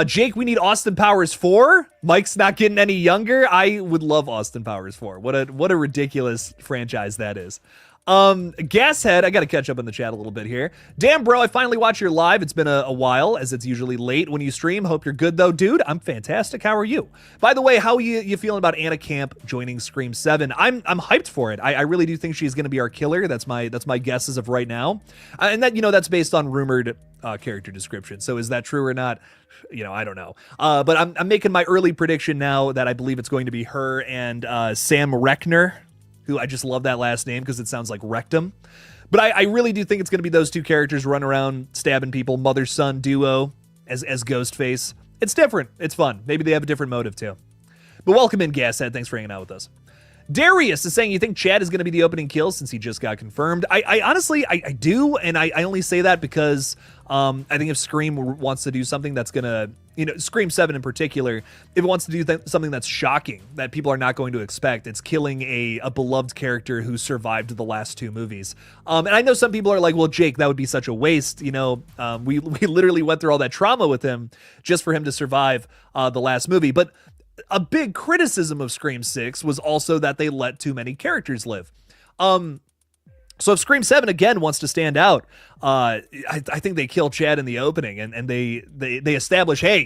Jake, we need Austin Powers 4. Mike's not getting any younger. I would love Austin Powers 4. What a ridiculous franchise that is. Gashead, I gotta catch up in the chat a little bit here. Damn, bro, I finally watched your live. It's been a while, as it's usually late when you stream. Hope you're good, though. Dude, I'm fantastic. How are you? By the way, how are you feeling about Anna Camp joining Scream 7? I'm hyped for it. I really do think she's gonna be our killer. That's my guess as of right now. And that, that's based on rumored character description. So is that true or not? I don't know. But I'm making my early prediction now that I believe it's going to be her and Sam Reckner, who I just love that last name because it sounds like rectum. But I really do think it's going to be those two characters run around stabbing people, mother-son duo as Ghostface. It's different. It's fun. Maybe they have a different motive too. But welcome in, Gashead. Thanks for hanging out with us. Darius is saying, you think Chad is going to be the opening kill since he just got confirmed? I honestly, I do, and I only say that because I think if Scream wants to do something that's going to, Scream 7 in particular, if it wants to do something that's shocking, that people are not going to expect, it's killing a beloved character who survived the last two movies. And I know some people are like, well, Jake, that would be such a waste. We literally went through all that trauma with him just for him to survive the last movie. But a big criticism of Scream 6 was also that they let too many characters live. So if Scream 7 again wants to stand out, I think they kill Chad in the opening and they establish, hey,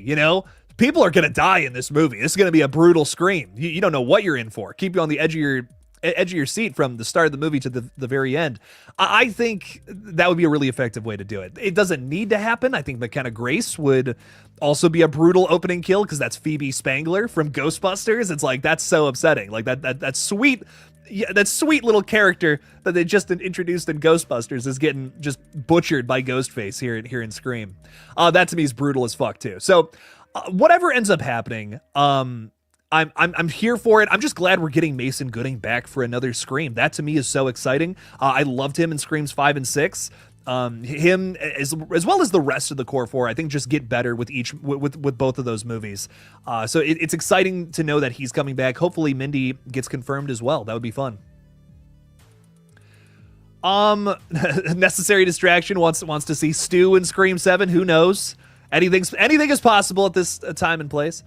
people are going to die in this movie. This is going to be a brutal Scream. You don't know what you're in for. Keep you on the edge of your seat from the start of the movie to the very end. I think that would be a really effective way to do it. It doesn't need to happen. I think McKenna Grace would also be a brutal opening kill because that's Phoebe Spangler from Ghostbusters. It's like, that's so upsetting. Like that's sweet. Yeah, that sweet little character that they just introduced in Ghostbusters is getting just butchered by Ghostface here in Scream. That to me is brutal as fuck too. So whatever ends up happening, I'm here for it. I'm just glad we're getting Mason Gooding back for another Scream. That to me is so exciting. I loved him in Screams 5 and 6. Him as well as the rest of the core four, I think just get better with with both of those movies. So it's exciting to know that he's coming back. Hopefully Mindy gets confirmed as well. That would be fun. Necessary Distraction wants to see Stu in Scream 7. Who knows? Anything is possible at this time and place.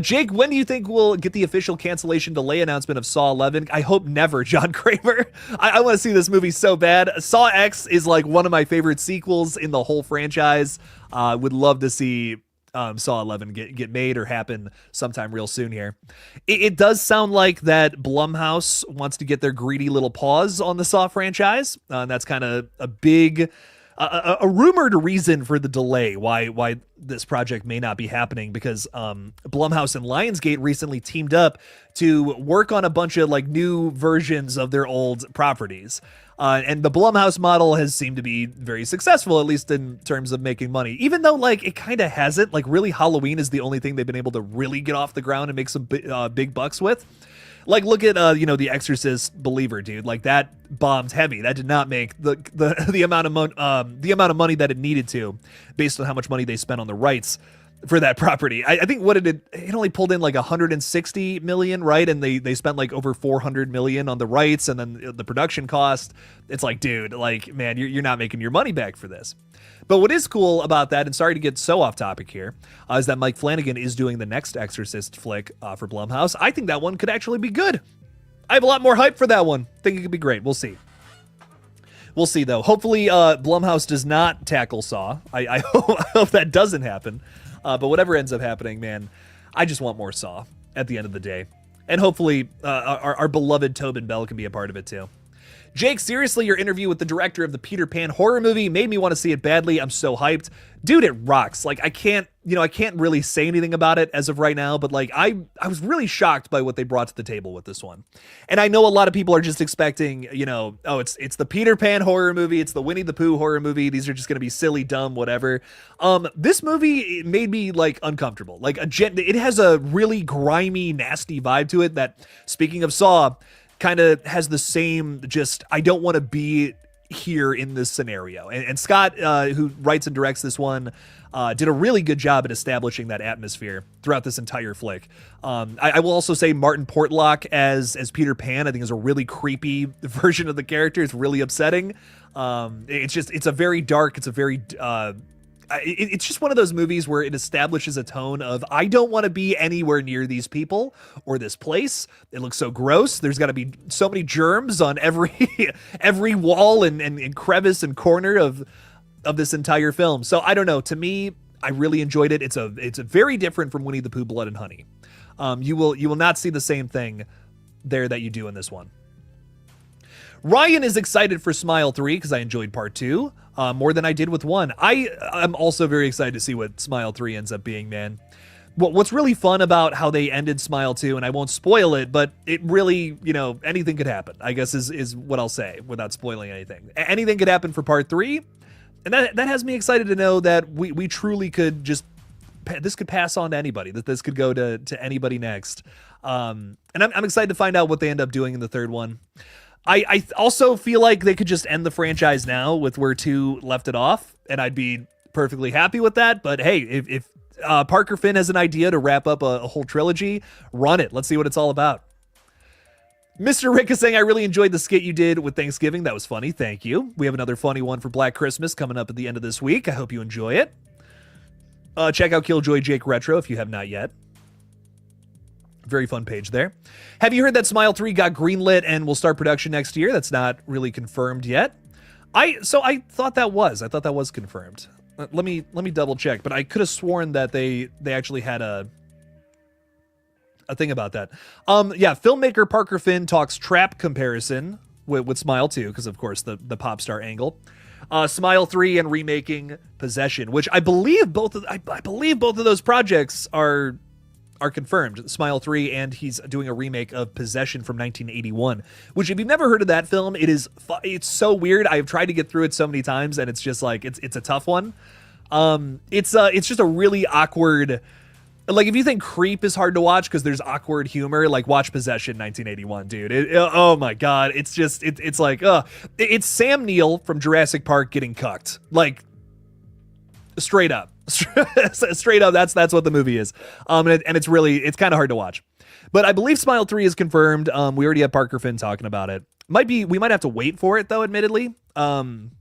Jake, when do you think we'll get the official cancellation delay announcement of Saw 11? I hope never, John Kramer. I want to see this movie so bad. Saw X is like one of my favorite sequels in the whole franchise. Would love to see Saw 11 get made or happen sometime real soon here. It does sound like that Blumhouse wants to get their greedy little paws on the Saw franchise. And that's kind of a big... a rumored reason for the delay, why this project may not be happening, because Blumhouse and Lionsgate recently teamed up to work on a bunch of like new versions of their old properties. And the Blumhouse model has seemed to be very successful, at least in terms of making money, even though like it kind of hasn't. Like really Halloween is the only thing they've been able to really get off the ground and make some big bucks with. Like, look at, The Exorcist Believer, dude. Like, that bombed heavy. That did not make the amount of money that it needed to, based on how much money they spent on the rights. for that property. I think what it only pulled in like 160 million, right? And they spent like over 400 million on the rights and then the production cost. It's like, dude, like, man, you're not making your money back for this. But what is cool about that, and sorry to get so off topic here, is that Mike Flanagan is doing the next Exorcist flick for Blumhouse. I think that one could actually be good. I have a lot more hype for that one. I think it could be great. We'll see. We'll see, though. Hopefully, Blumhouse does not tackle Saw. I hope that doesn't happen. But whatever ends up happening, man, I just want more Saw at the end of the day. And hopefully, our beloved Tobin Bell can be a part of it, too. Jake, seriously, your interview with the director of the Peter Pan horror movie made me want to see it badly. I'm so hyped. Dude, it rocks. Like, I can't really say anything about it as of right now, but like, I was really shocked by what they brought to the table with this one. And I know a lot of people are just expecting, oh, it's the Peter Pan horror movie. It's the Winnie the Pooh horror movie. These are just going to be silly, dumb, whatever. This movie made me like uncomfortable. Like it has a really grimy, nasty vibe to it that, speaking of Saw, kind of has the same, just, I don't want to be here in this scenario. And Scott, who writes and directs this one, did a really good job at establishing that atmosphere throughout this entire flick. I will also say Martin Portlock as Peter Pan, I think, is a really creepy version of the character. It's really upsetting. It's a very dark, it's just one of those movies where it establishes a tone of, I don't want to be anywhere near these people or this place. It looks so gross. There's got to be so many germs on every wall and crevice and corner of this entire film. So I don't know. To me, I really enjoyed it. It's a very different from Winnie the Pooh, Blood and Honey. You will not see the same thing there that you do in this one. Ryan is excited for Smile 3 because I enjoyed part 2 more than I did with 1. I'm also very excited to see what Smile 3 ends up being, man. What's really fun about how they ended Smile 2, and I won't spoil it, but it really, anything could happen, I guess is what I'll say without spoiling anything. Anything could happen for part 3, and that has me excited to know that we truly could just, this could pass on to anybody, that this could go to anybody next. And I'm excited to find out what they end up doing in the third one. I also feel like they could just end the franchise now with where 2 left it off, and I'd be perfectly happy with that. But hey, if Parker Finn has an idea to wrap up a whole trilogy, run it. Let's see what it's all about. Mr. Rick is saying, I really enjoyed the skit you did with Thanksgiving. That was funny. Thank you. We have another funny one for Black Christmas coming up at the end of this week. I hope you enjoy it. Check out KillJoy Jake Retro if you have not yet. Very fun page there. Have you heard that Smile 3 got greenlit and will start production next year? That's not really confirmed yet. I thought that was confirmed. Let me double check, but I could have sworn that they actually had a thing about that. Yeah, filmmaker Parker Finn talks trap comparison with Smile 2, because of course the pop star angle. Smile 3 and remaking Possession, which I believe both of those projects are confirmed. Smile 3, and he's doing a remake of Possession from 1981, which, if you've never heard of that film, it's so weird. I've tried to get through it so many times, and it's just like it's a tough one. It's just a really awkward, like, if you think Creep is hard to watch because there's awkward humor, like, watch Possession 1981, dude. Oh my god, it's like it's Sam Neill from Jurassic Park getting cucked, like, straight up. Straight up, that's what the movie is. And it's kind of hard to watch. But I believe Smile 3 is confirmed. We already have Parker Finn talking about it. We might have to wait for it, though, admittedly. Because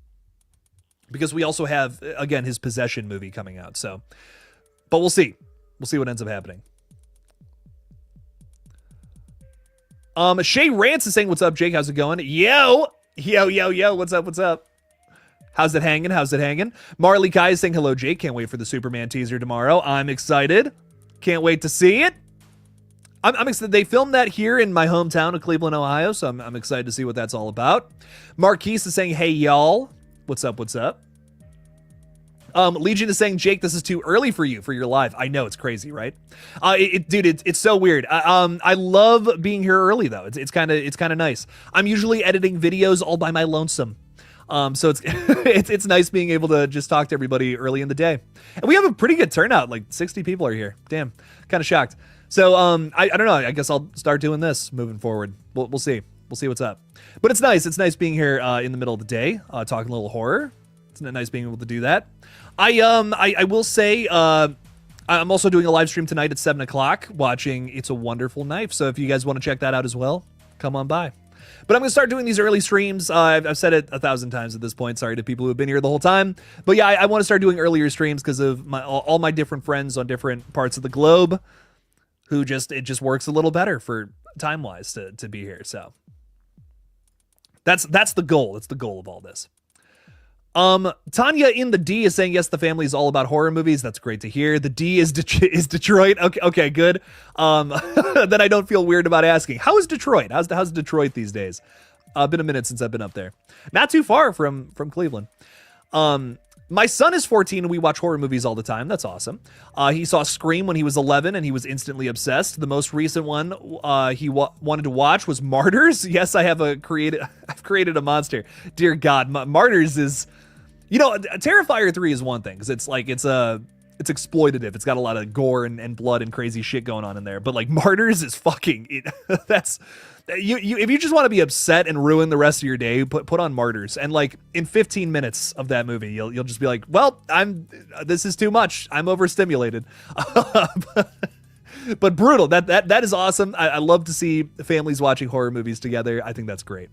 we also have, again, his Possession movie coming out. So, but we'll see. We'll see what ends up happening. Shay Rance is saying, what's up, Jake? How's it going? Yo. What's up? How's it hanging? Marley Kai is saying, hello, Jake. Can't wait for the Superman teaser tomorrow. I'm excited. Can't wait to see it. I'm excited. They filmed that here in my hometown of Cleveland, Ohio, so I'm excited to see what that's all about. Marquise is saying, hey, y'all. What's up? Legion is saying, Jake, this is too early for you for your live. I know, it's crazy, right? Dude, it's so weird. I love being here early, though. It's kind of nice. I'm usually editing videos all by my lonesome. So it's nice being able to just talk to everybody early in the day. And we have a pretty good turnout. Like 60 people are here. Damn, kind of shocked. So I don't know. I guess I'll start doing this moving forward. We'll see. We'll see what's up. But it's nice. It's nice being here in the middle of the day, talking a little horror. It's nice being able to do that. I will say I'm also doing a live stream tonight at 7 o'clock watching It's a Wonderful Knife. So if you guys want to check that out as well, come on by. But I'm going to start doing these early streams. I've said it 1,000 times at this point. Sorry to people who have been here the whole time. But yeah, I want to start doing earlier streams because of all my different friends on different parts of the globe who it just works a little better for time-wise to be here. So that's the goal. That's the goal of all this. Tanya in the D is saying, yes, the family is all about horror movies. That's great to hear. The D is Detroit. Okay, good. Then I don't feel weird about asking. How is Detroit? How's Detroit these days? Been a minute since I've been up there. Not too far from Cleveland. My son is 14 and we watch horror movies all the time. That's awesome. He saw Scream when he was 11 and he was instantly obsessed. The most recent one he wanted to watch was Martyrs. Yes, I've created a monster. Dear God, Martyrs is, Terrifier 3 is one thing because it's exploitative. It's got a lot of gore and blood and crazy shit going on in there. But like Martyrs is that's if you just want to be upset and ruin the rest of your day, put on Martyrs. And like in 15 minutes of that movie, you'll just be like, well, this is too much. I'm overstimulated. But brutal. That is awesome. I love to see families watching horror movies together. I think that's great.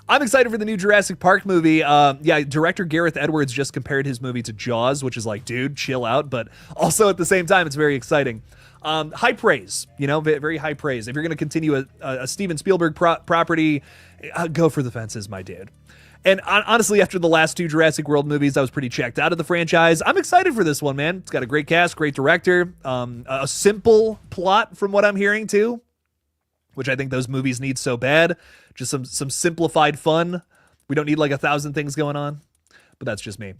I'm excited for the new Jurassic Park movie. Director Gareth Edwards just compared his movie to Jaws, which is like, dude, chill out. But also at the same time, it's very exciting. High praise, very high praise. If you're going to continue a Steven Spielberg property, go for the fences, my dude. And honestly, after the last 2 Jurassic World movies, I was pretty checked out of the franchise. I'm excited for this one, man. It's got a great cast, great director, a simple plot from what I'm hearing too, which I think those movies need so bad. Just some simplified fun. We don't need like 1,000 things going on, but that's just me.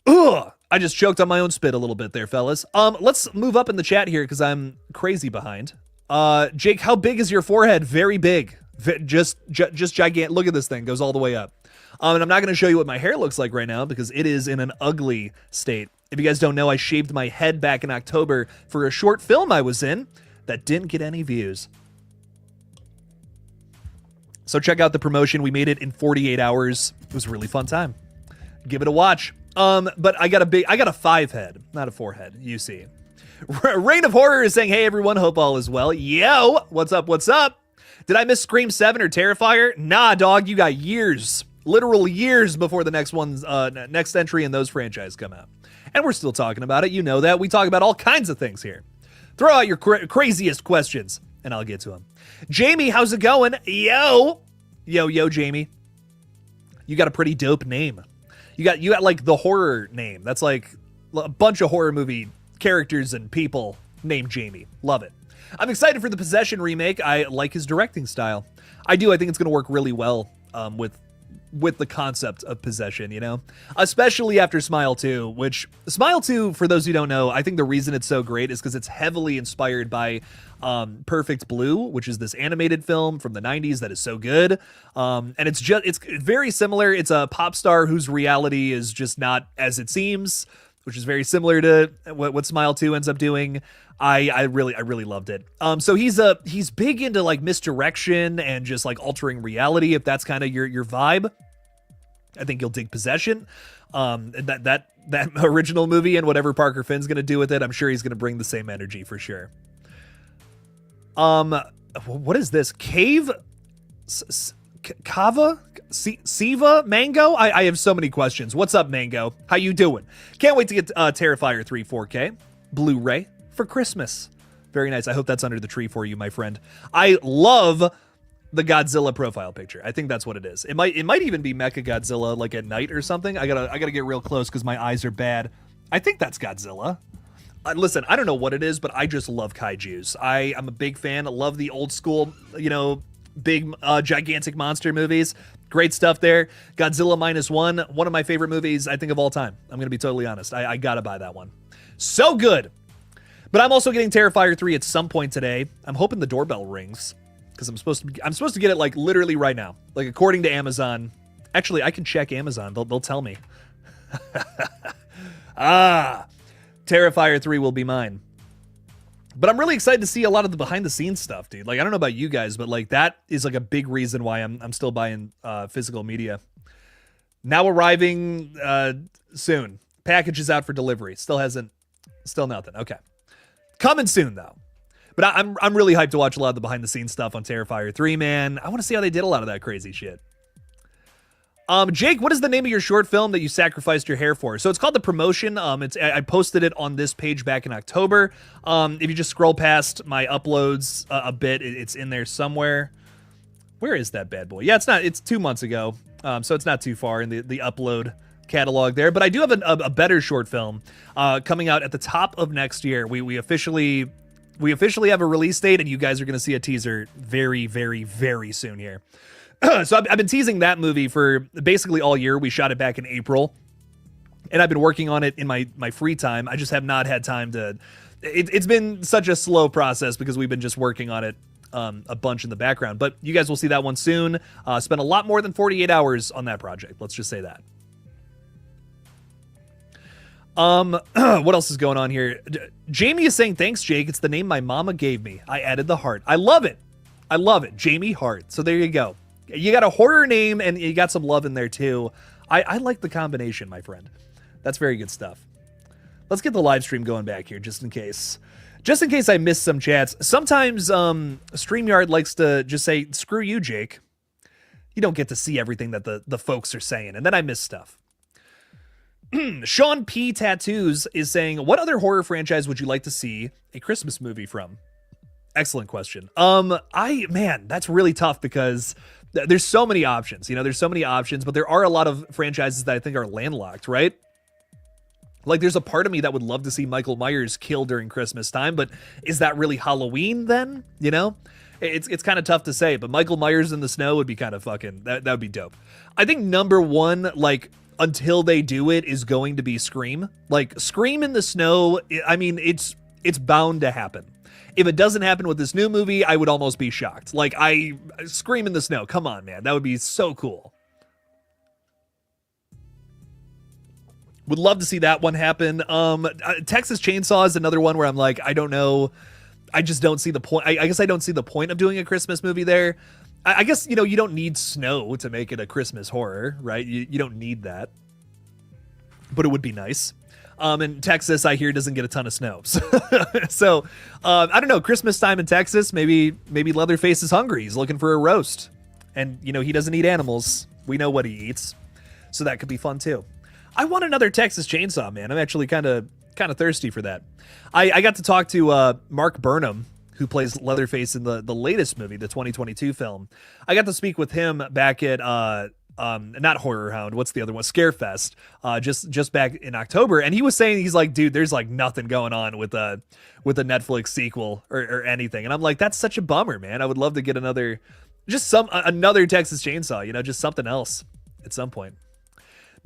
Ugh! I just choked on my own spit a little bit there, fellas. Let's move up in the chat here because I'm crazy behind. Jake, how big is your forehead? Very big. Just gigantic. Look at this thing. Goes all the way up. And I'm not going to show you what my hair looks like right now because it is in an ugly state. If you guys don't know, I shaved my head back in October for a short film I was in that didn't get any views. So check out the promotion. We made it in 48 hours. It was a really fun time. Give it a watch. But I got a 5 head, not a 4 head. You see. Reign of Horror is saying, hey everyone, hope all is well. Yo, what's up? Did I miss Scream 7 or Terrifier? Nah, dog, you got years, literal years before the next entry in those franchises come out. And we're still talking about it. You know that. We talk about all kinds of things here. Throw out your craziest questions and I'll get to them. Jamie, how's it going? Yo, Jamie. You got a pretty dope name. You got like the horror name. That's like a bunch of horror movie characters and people named Jamie. Love it. I'm excited for the Possession remake. I like his directing style. I do. I think it's going to work really well with the concept of possession, especially after Smile 2, which Smile 2, for those who don't know, I think the reason it's so great is because it's heavily inspired by Perfect Blue, which is this animated film from the 90s that is so good. And it's very similar. It's a pop star whose reality is just not as it seems, which is very similar to what Smile 2 ends up doing. I really loved it. So he's big into like misdirection and just like altering reality. If that's kind of your vibe, I think you'll dig Possession. That original movie and whatever Parker Finn's gonna do with it, I'm sure he's gonna bring the same energy for sure. What is this? Kava? Siva? Mango? I have so many questions. What's up, Mango? How you doing? Can't wait to get Terrifier 3 4K Blu-ray for Christmas. Very nice. I hope that's under the tree for you, my friend. I love the Godzilla profile picture. I think that's what it is. It might even be Mecha Godzilla like at night or something. I gotta get real close because my eyes are bad. I think that's Godzilla. Listen, I don't know what it is, but I just love kaijus. I'm a big fan. I love the old school, big gigantic monster movies. Great stuff there. Godzilla -1, one of my favorite movies I think of all time. I'm gonna be totally honest. I gotta buy that one. So good. But I'm also getting Terrifier 3 at some point today. I'm hoping the doorbell rings because I'm supposed to get it like literally right now. Like according to Amazon. Actually, I can check Amazon. They'll tell me. Terrifier 3 will be mine. But I'm really excited to see a lot of the behind the scenes stuff, dude. Like I don't know about you guys, but like that is like a big reason why I'm still buying physical media. Now arriving soon. Package is out for delivery. Still hasn't Still nothing. Okay. Coming soon, though. But I'm really hyped to watch a lot of the behind-the-scenes stuff on Terrifier 3, man. I want to see how they did a lot of that crazy shit. Jake, what is the name of your short film that you sacrificed your hair for? So it's called The Promotion. I posted it on this page back in October. If you just scroll past my uploads a bit, it's in there somewhere. Where is that bad boy? Yeah, it's 2 months ago. So it's not too far in the upload catalog there. But I do have a better short film coming out at the top of next year. We officially have a release date, and you guys are going to see a teaser very, very, very soon here. So I've been teasing that movie for basically all year. We shot it back in April, and I've been working on it in my free time. I just have not had time to... It's been such a slow process because we've been just working on it a bunch in the background. But you guys will see that one soon. Spent a lot more than 48 hours on that project. Let's just say that. What else is going on here? Jamie is saying, thanks, Jake. It's the name my mama gave me. I added the heart. I love it. I love it. Jamie Hart. So there you go. You got a horror name and you got some love in there too. I like the combination, my friend. That's very good stuff. Let's get the live stream going back here just in case. Just in case I missed some chats. Sometimes StreamYard likes to just say, screw you, Jake. You don't get to see everything that the folks are saying. And then I miss stuff. Sean P. Tattoos is saying, what other horror franchise would you like to see a Christmas movie from? Excellent question. Man, that's really tough because there's so many options. You know, there's so many options, but there are a lot of franchises that I think are landlocked, right? Like, there's a part of me that would love to see Michael Myers kill during Christmas time, but is that really Halloween then? You know? It's kind of tough to say, but Michael Myers in the snow would be kind of fucking... That would be dope. I think number one, like, until they do it, is going to be Scream. Like, Scream in the snow, I mean, it's bound to happen. If it doesn't happen with this new movie, I would almost be shocked. Like, Scream in the snow. Come on, man. That would be so cool. Would love to see that one happen. Texas Chainsaw is another one where I'm like, I don't know. I just don't see the point. I guess I don't see the point of doing a Christmas movie there. I guess, you know, you don't need snow to make it a Christmas horror, right? You don't need that. But it would be nice. And Texas, I hear, doesn't get a ton of snow. So, I don't know. Christmas time in Texas, maybe Leatherface is hungry. He's looking for a roast. And, you know, he doesn't eat animals. We know what he eats. So that could be fun, too. I want another Texas Chainsaw, man. I'm actually kind of thirsty for that. I got to talk to Mark Burnham, who plays Leatherface in the latest movie, the 2022 film. I got to speak with him back at... not Horror Hound, what's the other one? Scarefest, just back in October, and he was saying, he's like, dude, there's like nothing going on with a Netflix sequel or anything, and I'm like, that's such a bummer, man. I would love to get another Texas Chainsaw, you know, just something else at some point.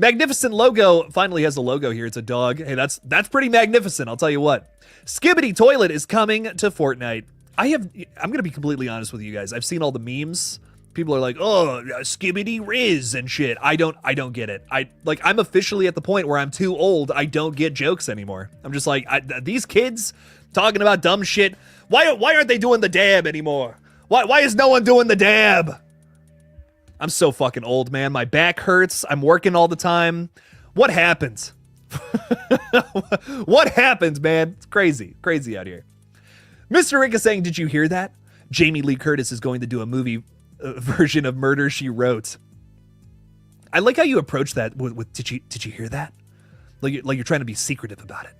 Magnificent Logo finally has a logo here. It's a dog. Hey, that's pretty magnificent, I'll tell you what. Skibbity Toilet is coming to Fortnite. I'm gonna be completely honest with you guys. I've seen all the memes. People are like, oh, Skibbity Riz and shit. I don't get it. I'm officially at the point where I'm too old. I don't get jokes anymore. I'm just like, these kids talking about dumb shit. Why aren't they doing the dab anymore? Why is no one doing the dab? I'm so fucking old, man. My back hurts. I'm working all the time. What happens? What happens, man? It's crazy out here. Mr. Rick is saying, did you hear that? Jamie Lee Curtis is going to do a movie version of Murder, She Wrote. I like how you approach that with did you hear that? Like you're trying to be secretive about it.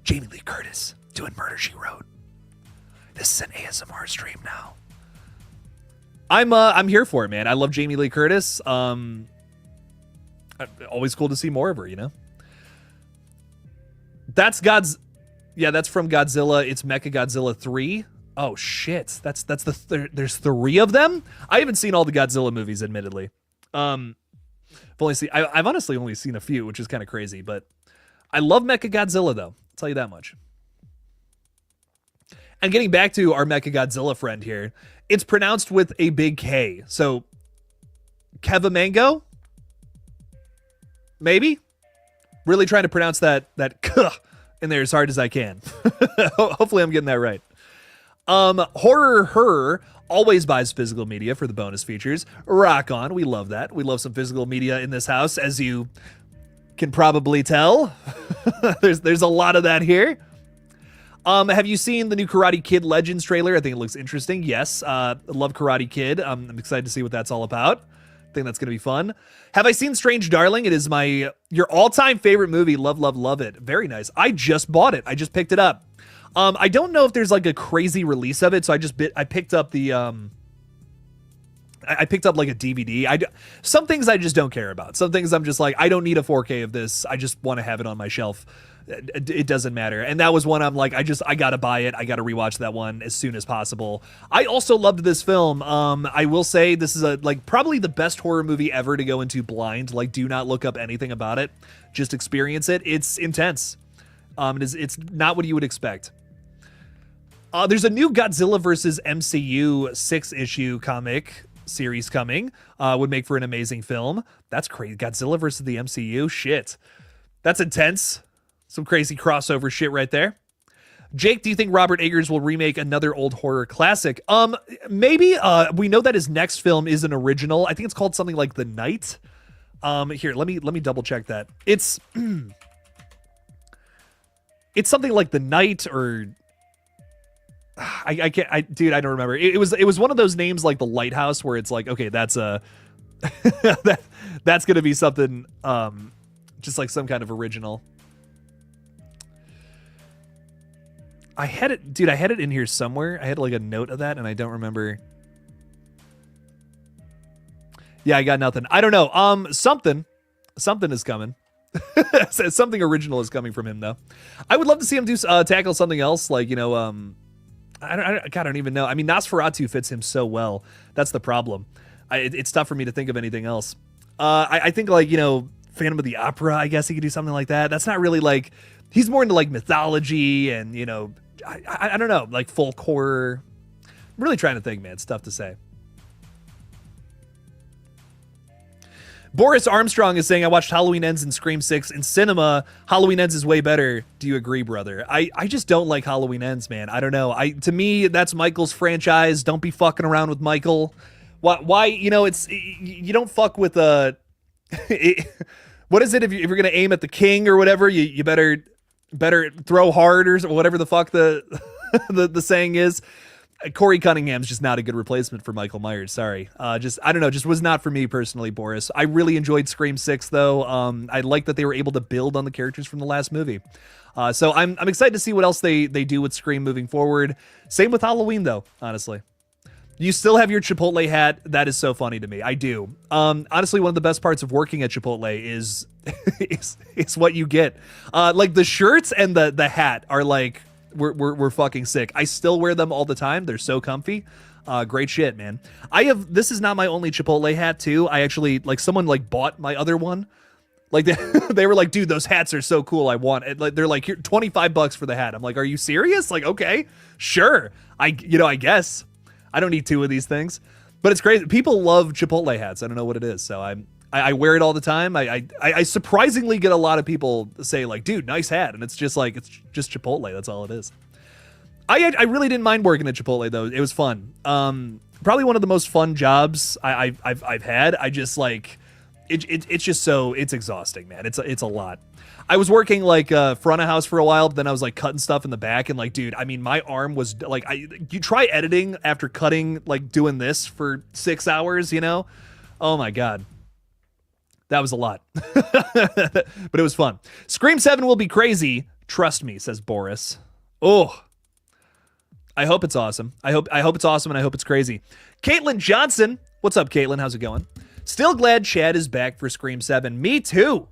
Jamie Lee Curtis doing Murder, She Wrote. This is an ASMR stream now. I'm here for it, man. I love Jamie Lee Curtis. Always cool to see more of her, you know. That's from Godzilla. It's Mechagodzilla 3. Oh shit. That's there's 3 of them? I haven't seen all the Godzilla movies, admittedly. I've honestly only seen a few, which is kind of crazy, but I love Mechagodzilla though. I'll tell you that much. And getting back to our Mechagodzilla friend here, it's pronounced with a big K. So, Kevamango? Maybe? Really trying to pronounce that K in there as hard as I can. Hopefully I'm getting that right. Horror Her always buys physical media for the bonus features. Rock on. We love that. We love some physical media in this house, as you can probably tell. There's a lot of that here. Have you seen the new Karate Kid Legends trailer? I think it looks interesting. Yes. Love Karate Kid. I'm excited to see what that's all about. I think that's going to be fun. Have I seen Strange Darling? It is your all-time favorite movie. Love, love, love it. Very nice. I just bought it. I just picked it up. I don't know if there's like a crazy release of it, so I picked up the I picked up like a DVD. Some things I just don't care about. Some things I'm just like, I don't need a 4K of this. I just want to have it on my shelf. It doesn't matter. And that was one I'm like, I gotta buy it. I gotta rewatch that one as soon as possible. I also loved this film. I will say this is probably the best horror movie ever to go into blind. Like, do not look up anything about it. Just experience it. It's intense. It's not what you would expect. There's a new Godzilla vs. MCU 6-issue comic series coming. Would make for an amazing film. That's crazy. Godzilla versus the MCU. Shit. That's intense. Some crazy crossover shit right there. Jake, do you think Robert Eggers will remake another old horror classic? Maybe. We know that his next film is an original. I think it's called something like The Night. Here, let me double check that. It's it's something like The Night, or I can't, dude, I don't remember. It was one of those names like The Lighthouse, where it's like, okay, that's a that's gonna be something just like some kind of original. I had it in here somewhere. I had like a note of that and I don't remember. Yeah, I got nothing. I don't know. Something is coming. Something original is coming from him though. I would love to see him do tackle something else, like, you know, I don't even know. I mean, Nosferatu fits him so well. That's the problem. It's tough for me to think of anything else. I think, like, you know, Phantom of the Opera, I guess he could do something like that. That's not really like, he's more into like mythology and, you know, I don't know, like folk horror. I'm really trying to think, man. It's tough to say. Boris Armstrong is saying, I watched Halloween Ends and Scream 6 in cinema. Halloween Ends is way better. Do you agree, brother? I just don't like Halloween Ends, man. I don't know. To me, that's Michael's franchise. Don't be fucking around with Michael. Why, you know, you don't fuck with what is it, if you're going to aim at the king or whatever, you better throw hard, or whatever the fuck the saying is. Corey Cunningham's just not a good replacement for Michael Myers. Sorry. I don't know. Just was not for me personally, Boris. I really enjoyed Scream 6 though. I like that they were able to build on the characters from the last movie. So I'm excited to see what else they do with Scream moving forward. Same with Halloween though, honestly. You still have your Chipotle hat. That is so funny to me. I do. Honestly, one of the best parts of working at Chipotle is what you get. Like the shirts and the hat are like, we're fucking sick. I still wear them all the time. They're so comfy. Great shit, man. This is not my only Chipotle hat too. I actually, like, someone like bought my other one. Like they were like, dude, those hats are so cool. I want it. Like, they're like, here, $25 for the hat. I'm like, are you serious? Like, okay, sure. I guess. I don't need two of these things, but it's crazy. People love Chipotle hats. I don't know what it is. So I wear it all the time. I surprisingly get a lot of people say like, dude, nice hat. And it's just like, it's just Chipotle. That's all it is. I really didn't mind working at Chipotle though. It was fun. Probably one of the most fun jobs I've had. I just like, it's just so, it's exhausting, man. It's a lot. I was working like front of house for a while, but then I was like cutting stuff in the back, and like, dude, I mean, my arm was like, you try editing after cutting, like doing this for 6 hours, you know? Oh my God. That was a lot, but it was fun. Scream 7 will be crazy. Trust me, says Boris. Oh, I hope it's awesome. I hope it's awesome, and I hope it's crazy. Caitlin Johnson. What's up, Caitlin? How's it going? Still glad Chad is back for Scream 7. Me too.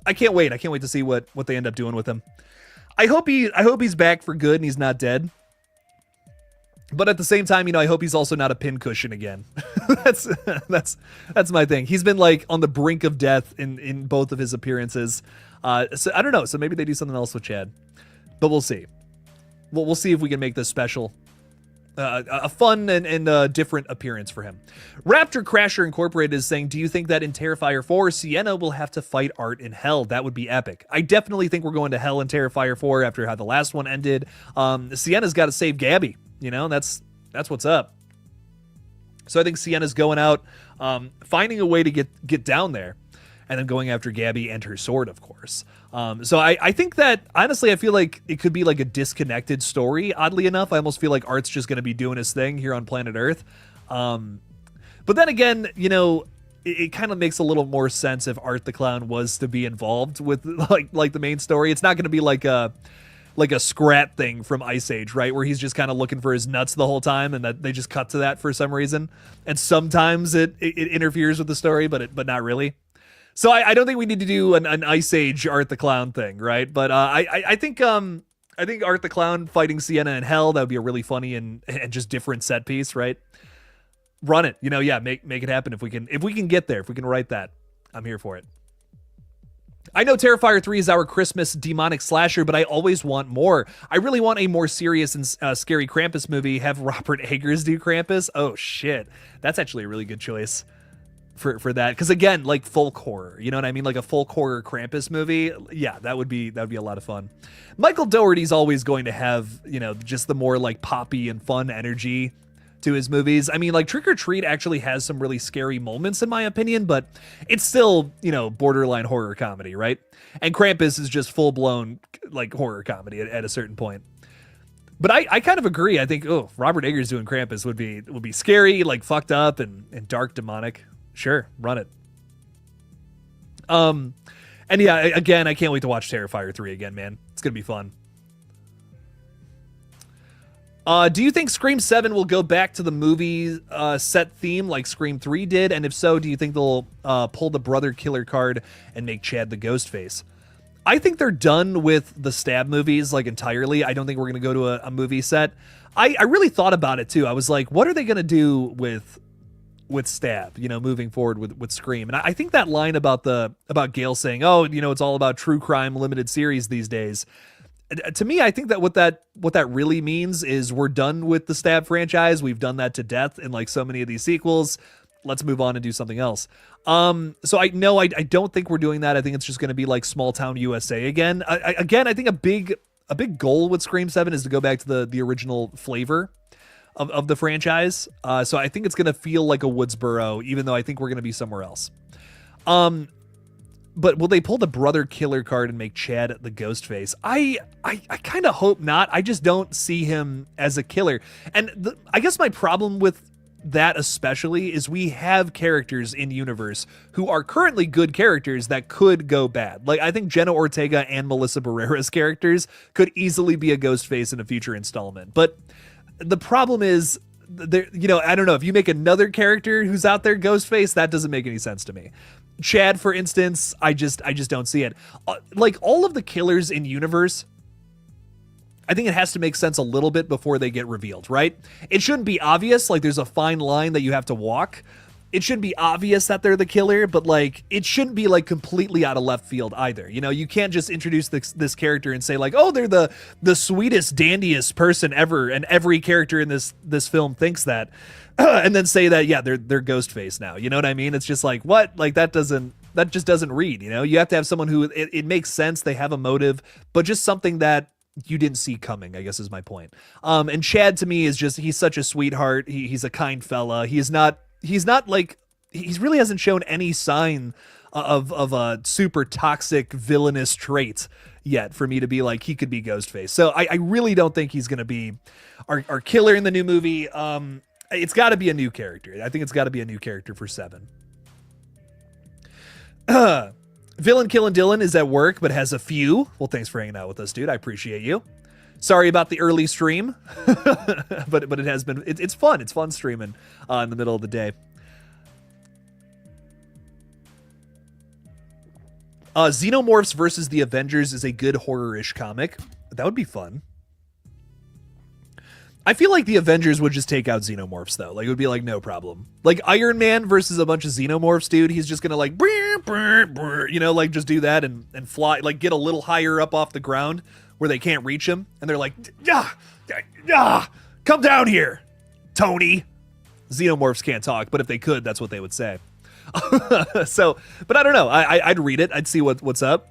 I can't wait. I can't wait to see what they end up doing with him. I hope he's back for good and he's not dead. But at the same time, you know, I hope he's also not a pincushion again. that's my thing. He's been like on the brink of death in both of his appearances. So I don't know. So maybe they do something else with Chad, but we'll see. We'll see if we can make this special. A fun and different appearance for him. Raptor Crasher Incorporated is saying, do you think that in Terrifier 4, Sienna will have to fight Art in hell? That would be epic. I definitely think we're going to hell in Terrifier 4 after how the last one ended. Sienna's got to save Gabby. You know, that's what's up. So I think Sienna's going out, finding a way to get down there. and then going after Gabby and her sword, of course. So I think that, honestly, I feel like it could be like a disconnected story, oddly enough. I almost feel like Art's just going to be doing his thing here on planet Earth. But then again, you know, it kind of makes a little more sense if Art the Clown was to be involved with like the main story. It's not going to be like a Scrat thing from Ice Age, right? Where he's just kind of looking for his nuts the whole time, and that they just cut to that for some reason. And sometimes it interferes with the story, but not really. So I don't think we need to do an Ice Age Art the Clown thing, right? But I think Art the Clown fighting Sienna in hell, that would be a really funny and just different set piece, right? Run it, you know, yeah, make it happen if we can get there, if we can write that. I'm here for it. I know Terrifier 3 is our Christmas demonic slasher, but I always want more. I really want a more serious and scary Krampus movie. Have Robert Eggers do Krampus. Oh shit, that's actually a really good choice for that. Because again, like folk horror, you know what I mean? Like a folk horror Krampus movie. Yeah, that would be a lot of fun. Michael Dougherty's always going to have, you know, just the more like poppy and fun energy to his movies. I mean, like Trick or Treat actually has some really scary moments in my opinion, but it's still, you know, borderline horror comedy, right? And Krampus is just full-blown like horror comedy at a certain point. But I kind of agree. I think, oh, Robert Eggers doing Krampus would be scary, like fucked up and dark demonic. Sure, run it. And yeah, again, I can't wait to watch Terrifier 3 again, man. It's gonna be fun. Do you think Scream 7 will go back to the movie set theme like Scream 3 did? And if so, do you think they'll pull the brother killer card and make Chad the Ghostface? I think they're done with the Stab movies like entirely. I don't think we're going to go to a movie set. I really thought about it too. I was like, what are they going to do with Stab, you know, moving forward with Scream? And I think that line about Gale saying, oh, you know, it's all about true crime limited series these days. To me, I think that what that really means is we're done with the Stab franchise. We've done that to death in like so many of these sequels. Let's move on and do something else. So I don't think we're doing that. I think it's just going to be like Small Town USA again. I think a big goal with Scream 7 is to go back to the original flavor of the franchise. So I think it's going to feel like a Woodsboro, even though I think we're going to be somewhere else. But will they pull the brother killer card and make Chad the Ghostface? I kind of hope not. I just don't see him as a killer. And I guess my problem with that especially is we have characters in universe who are currently good characters that could go bad. Like I think Jenna Ortega and Melissa Barrera's characters could easily be a Ghostface in a future installment. But the problem is, there, you know, I don't know, if you make another character who's out there Ghostface, that doesn't make any sense to me. Chad, for instance, I just don't see it. Like all of the killers in universe, I think it has to make sense a little bit before they get revealed, right? It shouldn't be obvious, like there's a fine line that you have to walk. It shouldn't be obvious that they're the killer, but like it shouldn't be like completely out of left field either. You know, you can't just introduce this character and say like, oh, they're the sweetest, dandiest person ever, and every character in this film thinks that, and then say that, yeah, they're Ghostface now. You know what I mean? It's just like, what? Like that just doesn't read. You know, you have to have someone who it makes sense, they have a motive, but just something that you didn't see coming, I guess is my point. And Chad to me is just, he's such a sweetheart. He's a kind fella. He's not like, he really hasn't shown any sign of a super toxic villainous trait yet for me to be like, he could be Ghostface. So I really don't think he's going to be our killer in the new movie. It's got to be a new character. I think it's got to be a new character for 7. Villain Killin' Dylan is at work, but has a few. Well, thanks for hanging out with us, dude. I appreciate you. Sorry about the early stream, but it has been, it's fun. It's fun streaming in the middle of the day. Xenomorphs versus the Avengers is a good horror-ish comic. That would be fun. I feel like the Avengers would just take out Xenomorphs, though. Like, it would be like, no problem. Like, Iron Man versus a bunch of Xenomorphs, dude. He's just gonna, like, you know, like, just do that and fly, like, get a little higher up off the ground where they can't reach him. And they're like, come down here, Tony. Xenomorphs can't talk, but if they could, that's what they would say. So, but I don't know. I'd read it. I'd see what's up.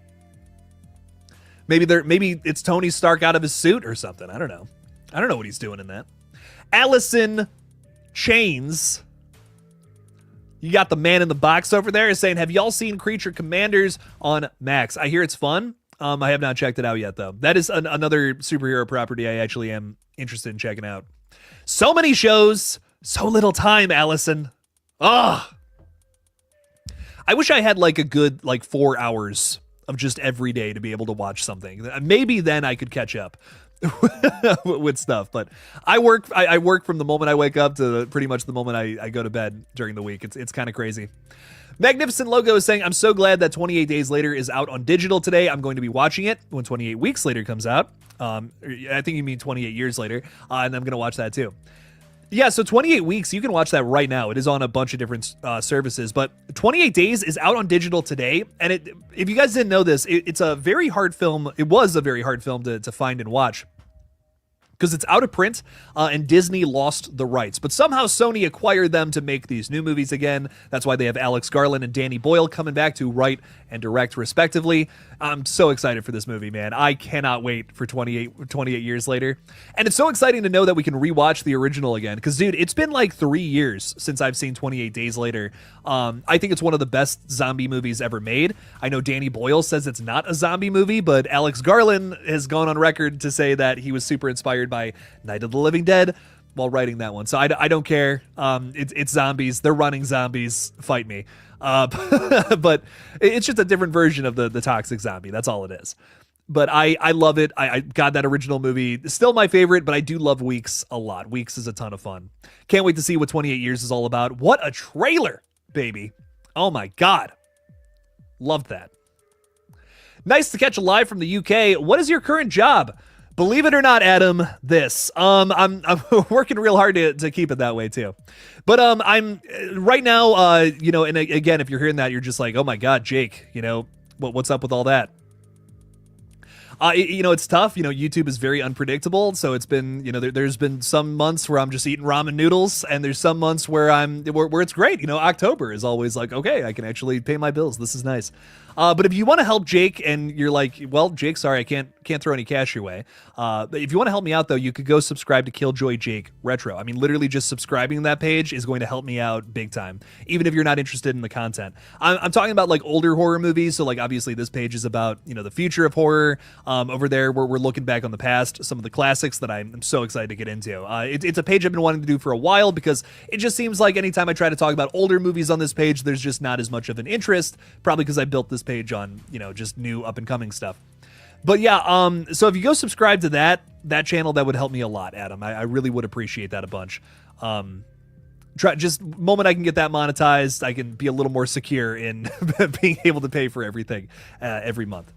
Maybe it's Tony Stark out of his suit or something. I don't know. I don't know what he's doing in that. Allison Chains. You got the man in the box over there saying, have y'all seen Creature Commanders on Max? I hear it's fun. I have not checked it out yet, though. That is another superhero property I actually am interested in checking out. So many shows, so little time, Allison. Ugh. I wish I had like a good 4 hours of just every day to be able to watch something. Maybe then I could catch up with stuff. But I work from the moment I wake up to pretty much the moment I go to bed during the week. It's kind of crazy. Magnificent Logo is saying, I'm so glad that 28 Days Later is out on digital today. I'm going to be watching it when 28 Weeks Later comes out. I think you mean 28 years later. And I'm going to watch that too. Yeah, so 28 Weeks, you can watch that right now. It is on a bunch of different services, but 28 Days is out on digital today. And if you guys didn't know this, it's a very hard film. It was a very hard film to find and watch, because it's out of print and Disney lost the rights. But somehow Sony acquired them to make these new movies again. That's why they have Alex Garland and Danny Boyle coming back to write and direct respectively. I'm so excited for this movie, man. I cannot wait for 28 years later. And it's so exciting to know that we can rewatch the original again. Because, dude, it's been like 3 years since I've seen 28 Days Later. I think it's one of the best zombie movies ever made. I know Danny Boyle says it's not a zombie movie, but Alex Garland has gone on record to say that he was super inspired by Night of the Living Dead while writing that one. So I don't care. It's zombies. They're running zombies. Fight me. But it's just a different version of the toxic zombie. That's all it is. But I love it. I got that original movie. Still my favorite, but I do love Weeks a lot. Weeks is a ton of fun. Can't wait to see what 28 Years is all about. What a trailer, baby. Oh my God. Loved that. Nice to catch a live from the UK. What is your current job? Believe it or not, Adam, this. I'm working real hard to keep it that way too. But I'm right now, and again, if you're hearing that, you're just like, oh my God, Jake, what's up with all that? It's tough. YouTube is very unpredictable. So it's been, there's been some months where I'm just eating ramen noodles, and there's some months where where it's great. October is always like, okay, I can actually pay my bills. This is nice. But if you want to help Jake and you're like, well, Jake, sorry, I can't throw any cash your way. But if you want to help me out, though, you could go subscribe to KillJoy Jake Retro. I mean, literally just subscribing to that page is going to help me out big time, even if you're not interested in the content. I'm talking about like older horror movies. So like, obviously this page is about, the future of horror. Over there, we're looking back on the past, some of the classics that I'm so excited to get into. It's a page I've been wanting to do for a while, because it just seems like anytime I try to talk about older movies on this page, there's just not as much of an interest, probably because I built this page on, just new up and coming stuff. But yeah, so if you go subscribe to that channel, that would help me a lot, Adam. I really would appreciate that a bunch. Just moment I can get that monetized, I can be a little more secure in being able to pay for everything every month.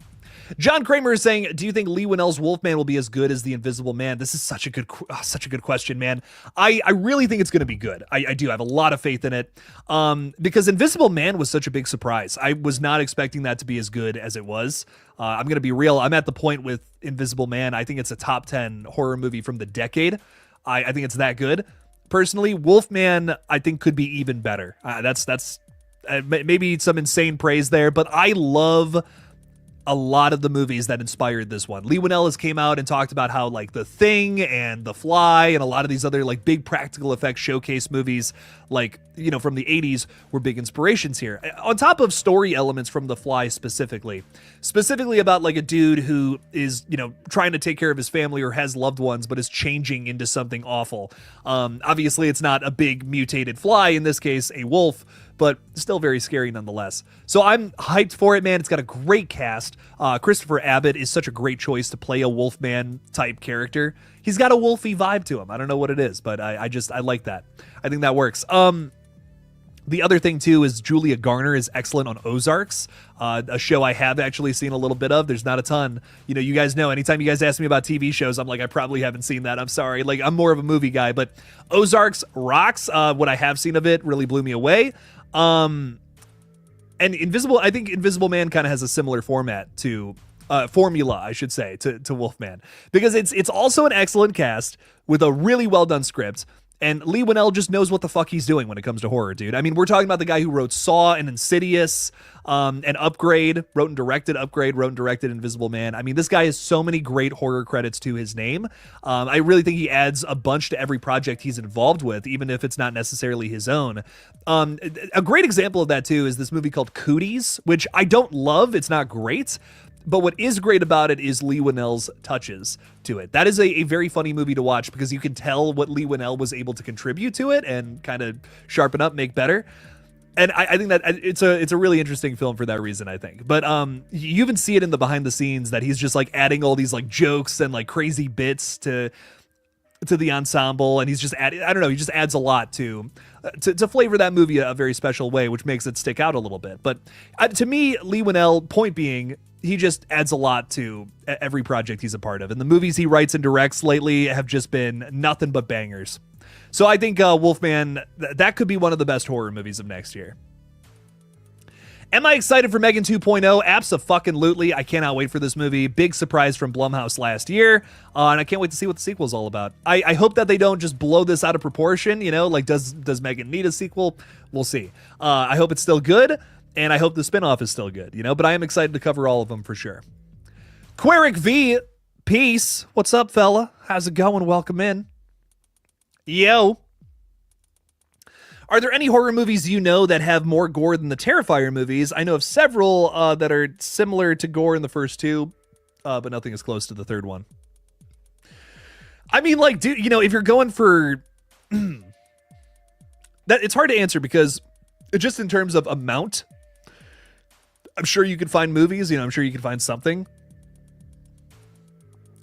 John Kramer is saying, do you think Lee Winnell's Wolfman will be as good as The Invisible Man? This is such a good question, man. I really think it's going to be good. I do. I have a lot of faith in it, because Invisible Man was such a big surprise. I was not expecting that to be as good as it was. I'm going to be real. I'm at the point with Invisible Man. I think it's a top 10 horror movie from the decade. I think it's that good. Personally, Wolfman, I think, could be even better. That's maybe some insane praise there, but I love a lot of the movies that inspired this one. Lee Winnell has came out and talked about how like The Thing and The Fly and a lot of these other like big practical effects showcase movies, like, from the 80s, were big inspirations here. On top of story elements from The Fly specifically about like a dude who is, trying to take care of his family or has loved ones, but is changing into something awful. Obviously it's not a big mutated fly, in this case, a wolf, but still very scary nonetheless. So I'm hyped for it, man. It's got a great cast. Christopher Abbott is such a great choice to play a Wolfman type character. He's got a wolfy vibe to him. I don't know what it is, but I like that. I think that works. The other thing too is Julia Garner is excellent on Ozarks, a show I have actually seen a little bit of. There's not a ton. You guys know, anytime you guys ask me about TV shows, I'm like, I probably haven't seen that. I'm sorry. Like, I'm more of a movie guy, but Ozarks rocks. What I have seen of it really blew me away. And I think Invisible Man kind of has a similar format to formula, I should say, to Wolfman, because it's also an excellent cast with a really well done script. And Lee Winnell just knows what the fuck he's doing when it comes to horror, dude. I mean, we're talking about the guy who wrote Saw and Insidious, and Upgrade, wrote and directed Invisible Man. I mean, this guy has so many great horror credits to his name. I really think he adds a bunch to every project he's involved with, even if it's not necessarily his own. A great example of that, too, is this movie called Cooties, which I don't love. It's not great. But what is great about it is Lee Winnell's touches to it. That is a very funny movie to watch because you can tell what Lee Winnell was able to contribute to it and kind of sharpen up, make better. And I think that it's a really interesting film for that reason, I think. But you even see it in the behind the scenes that he's just like adding all these like jokes and like crazy bits to the ensemble, and he's just adding, I don't know, he just adds a lot to flavor that movie a very special way, which makes it stick out a little bit. But to me, Lee Winnell, point being, he just adds a lot to every project he's a part of. And the movies he writes and directs lately have just been nothing but bangers. So I think Wolfman, that could be one of the best horror movies of next year. Am I excited for M3GAN 2.0? Abso-fucking-lutely. I cannot wait for this movie. Big surprise from Blumhouse last year. And I can't wait to see what the sequel is all about. I hope that they don't just blow this out of proportion. You know, like, does M3GAN need a sequel? We'll see. I hope it's still good. And I hope the spinoff is still good, you know, but I am excited to cover all of them for sure. Queric V, peace. What's up, fella? How's it going? Welcome in. Yo. Are there any horror movies you know that have more gore than the Terrifier movies? I know of several that are similar to gore in the first two, but nothing is close to the third one. I mean, like, dude, you know, if you're going for... that, it's hard to answer because just in terms of amount... I'm sure you could find movies, you know, I'm sure you could find something.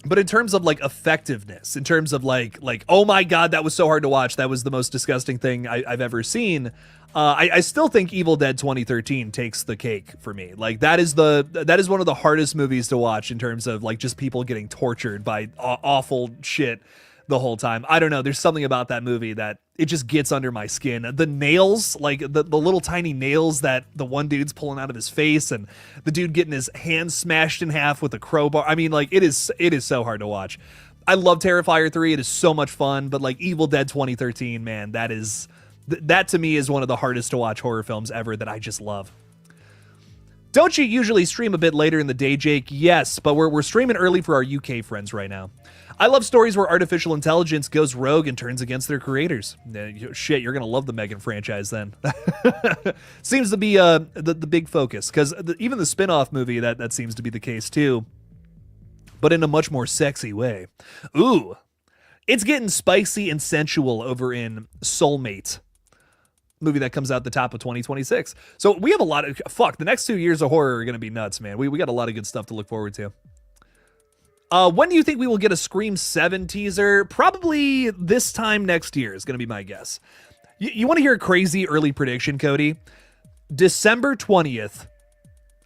But in terms of like effectiveness, in terms of like, oh my God, that was so hard to watch. That was the most disgusting thing I've ever seen. I still think Evil Dead 2013 takes the cake for me. Like that is one of the hardest movies to watch in terms of like just people getting tortured by awful shit the whole time. I don't know. There's something about that movie that it just gets under my skin. The nails, like the little tiny nails that the one dude's pulling out of his face, and the dude getting his hand smashed in half with a crowbar. I mean, like it is so hard to watch. I love Terrifier 3. It is so much fun, but like Evil Dead 2013, man, that to me is one of the hardest to watch horror films ever that I just love. Don't you usually stream a bit later in the day, Jake? Yes, but we're streaming early for our UK friends right now. I love stories where artificial intelligence goes rogue and turns against their creators. Shit, you're going to love the M3GAN franchise then. Seems to be the big focus, because even the spin-off movie, that seems to be the case too, but in a much more sexy way. Ooh, it's getting spicy and sensual over in Soulmate, movie that comes out the top of 2026. So we have a lot of... Fuck, the next 2 years of horror are going to be nuts, man. We got a lot of good stuff to look forward to. When do you think we will get a Scream 7 teaser? Probably this time next year is going to be my guess. You want to hear a crazy early prediction, Cody? December 20th